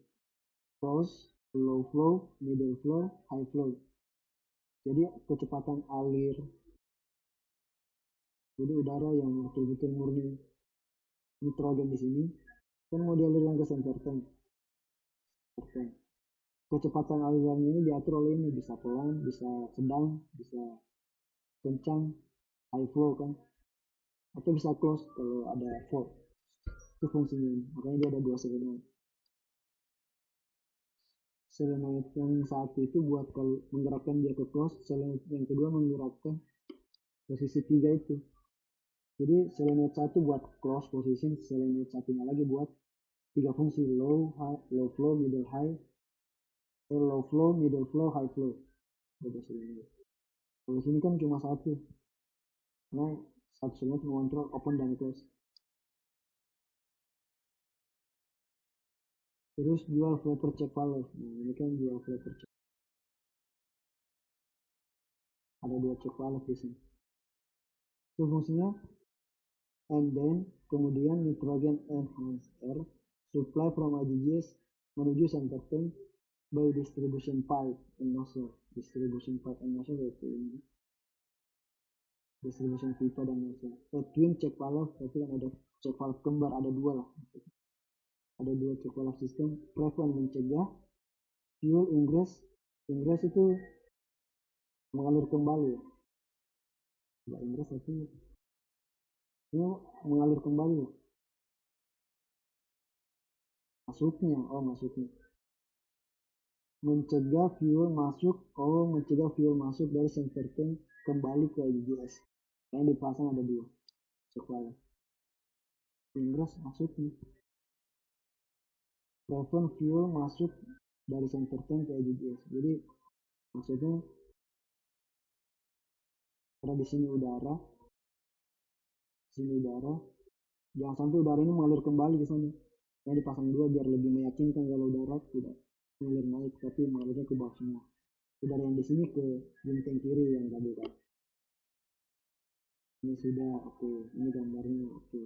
Close, low flow, middle flow, high flow. Jadi kecepatan alir, jadi udara yang betul-betul murni nitrogen di sini kan mau dialirkan ke center tank. kecepatan alirannya ini diatur oleh ini, bisa pelan, bisa sedang, bisa kencang, high flow kan, atau bisa close kalau ada fault. Itu fungsinya ini. Makanya dia ada dua solenoid. Solenoid yang satu itu buat kalau menggerakkan dia ke close, solenoid yang kedua menggerakkan posisi 3 itu. Jadi solenoid satu buat close position, solenoid satunya lagi buat 3 fungsi, low, high, low flow, middle high, low flow, middle flow, high flow. Kalau sini kan cuma satu, karena satu solenoid mengontrol open dan close. Terus dual flavor check valve. Nah ini kan dual flavor check. Ada dua check valve di sini. Itu fungsinya, and then kemudian nitrogen enhanced air supply from IGGS menuju center tank by distribution pipe and nozzle. Distribution pipe and nozzle yaitu ini. Distribution pipa dan nozzle. Twin check valve, tapi kan ada check valve kembar, ada dua lah. Ada dua check valve system. Prevent mencegah fuel ingress. Ingress itu mengalir kembali ya. Enggak ingress tapi ini mengalir kembali ya. Masuknya, masuknya. Mencegah fuel masuk dari center tank kembali ke IGGS. Yang dipasang ada dua check valve. Ingress masuknya. Prevent fuel masuk dari center tank ke IGGS. Jadi maksudnya karena di sini udara, jangan sampai udara ini mengalir kembali ke sana. Yang dipasang dua biar lebih meyakinkan kalau udara tidak mengalir naik, tapi mengalirnya ke bawah semua. Udara yang di sini ke tank kiri yang tadi kan. Ini sudah oke. Ini gambarnya oke.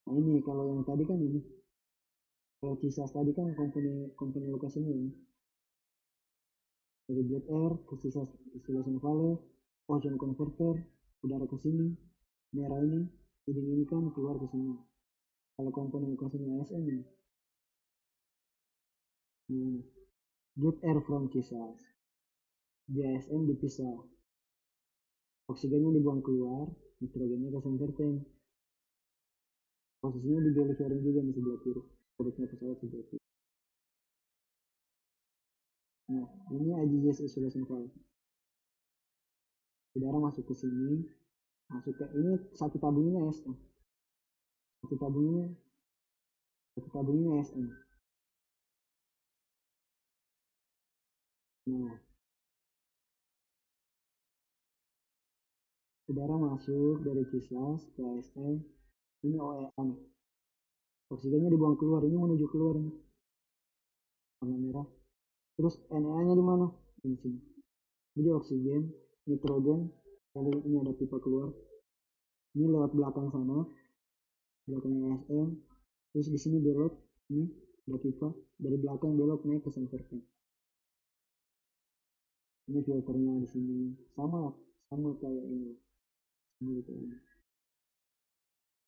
Nah ini kalau yang tadi kan ini, kalau kisah tadi kan komponen lokasinya ini. Dari jet air ke sisa distillation valve, ocean converter, udara ke sini, merah ini, hidung ini kan keluar ke sini. Kalau komponen lokasinya ASN ini, jet air from kisah, JSN dipisah, oksigennya dibuang keluar, nitrogennya ke center tank. Posisinya di belly fairing juga di sebelah kiri, perutnya pesawat sebelah kiri. Nah, ini IGGS isolation valve. Udara masuk ke sini, masuk ke ini satu tabung ini ASN. Satu tabung ini ASN. Nah, udara masuk dari kisah ke ASN, ini OEM. Oksigennya dibuang keluar, ini menuju keluar ini. Warna merah. Terus NA-nya di mana? Di sini. Jadi oksigen, nitrogen, lalu ini ada pipa keluar. Ini lewat belakang sana, belakangnya ASN. Terus di sini belok, ini ada pipa, dari belakang belok naik ke center tank. Ini filternya di sini, sama kayak ini. Ini kayak ini.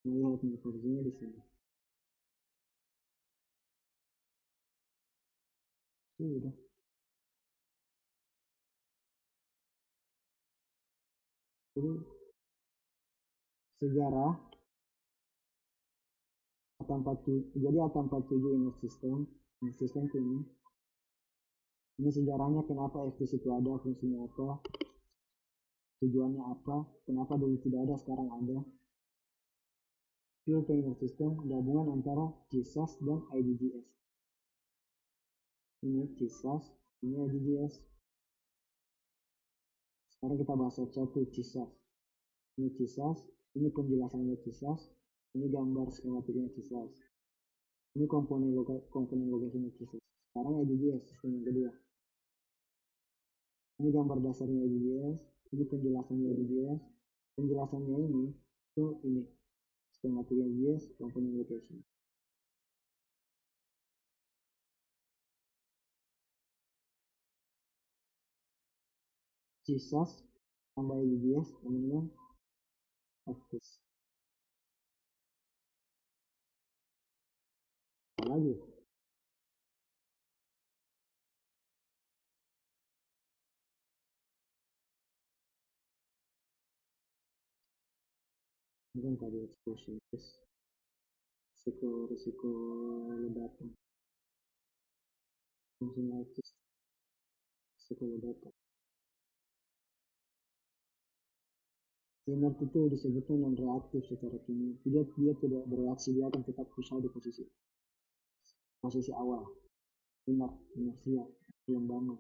Nah, lihat nih posisinya di sini. Udah. Jadi sejarah jadi ATA47 inner system ini sejarahnya kenapa FTC itu ada, fungsinya apa, tujuannya apa, kenapa dulu tidak ada sekarang ada. Fuel tank inner system gabungan antara GSAS dan IGGS. Ini GSAS, ini IGGS. Sekarang kita bahas satu GSAS. Ini GSAS, ini penjelasannya GSAS, ini gambar skematiknya GSAS. Ini komponen lokasinya GSAS. Sekarang IGGS sistem yang kedua. Ini gambar dasarnya IGGS, ini penjelasannya IGGS. Penjelasannya ini itu ini skematiknya IGGS, komponen location. GSAS tambah IGGS teman-teman aktif. Apa lagi? bukan tadi explosion, terus risiko ledakan, fungsinya itu risiko ledakan. Zernat itu disebutnya non reaktif secara kimia. Dia tidak bereaksi, dia akan tetap berusaha di posisi awal. Ingat, inersia, pengembangan.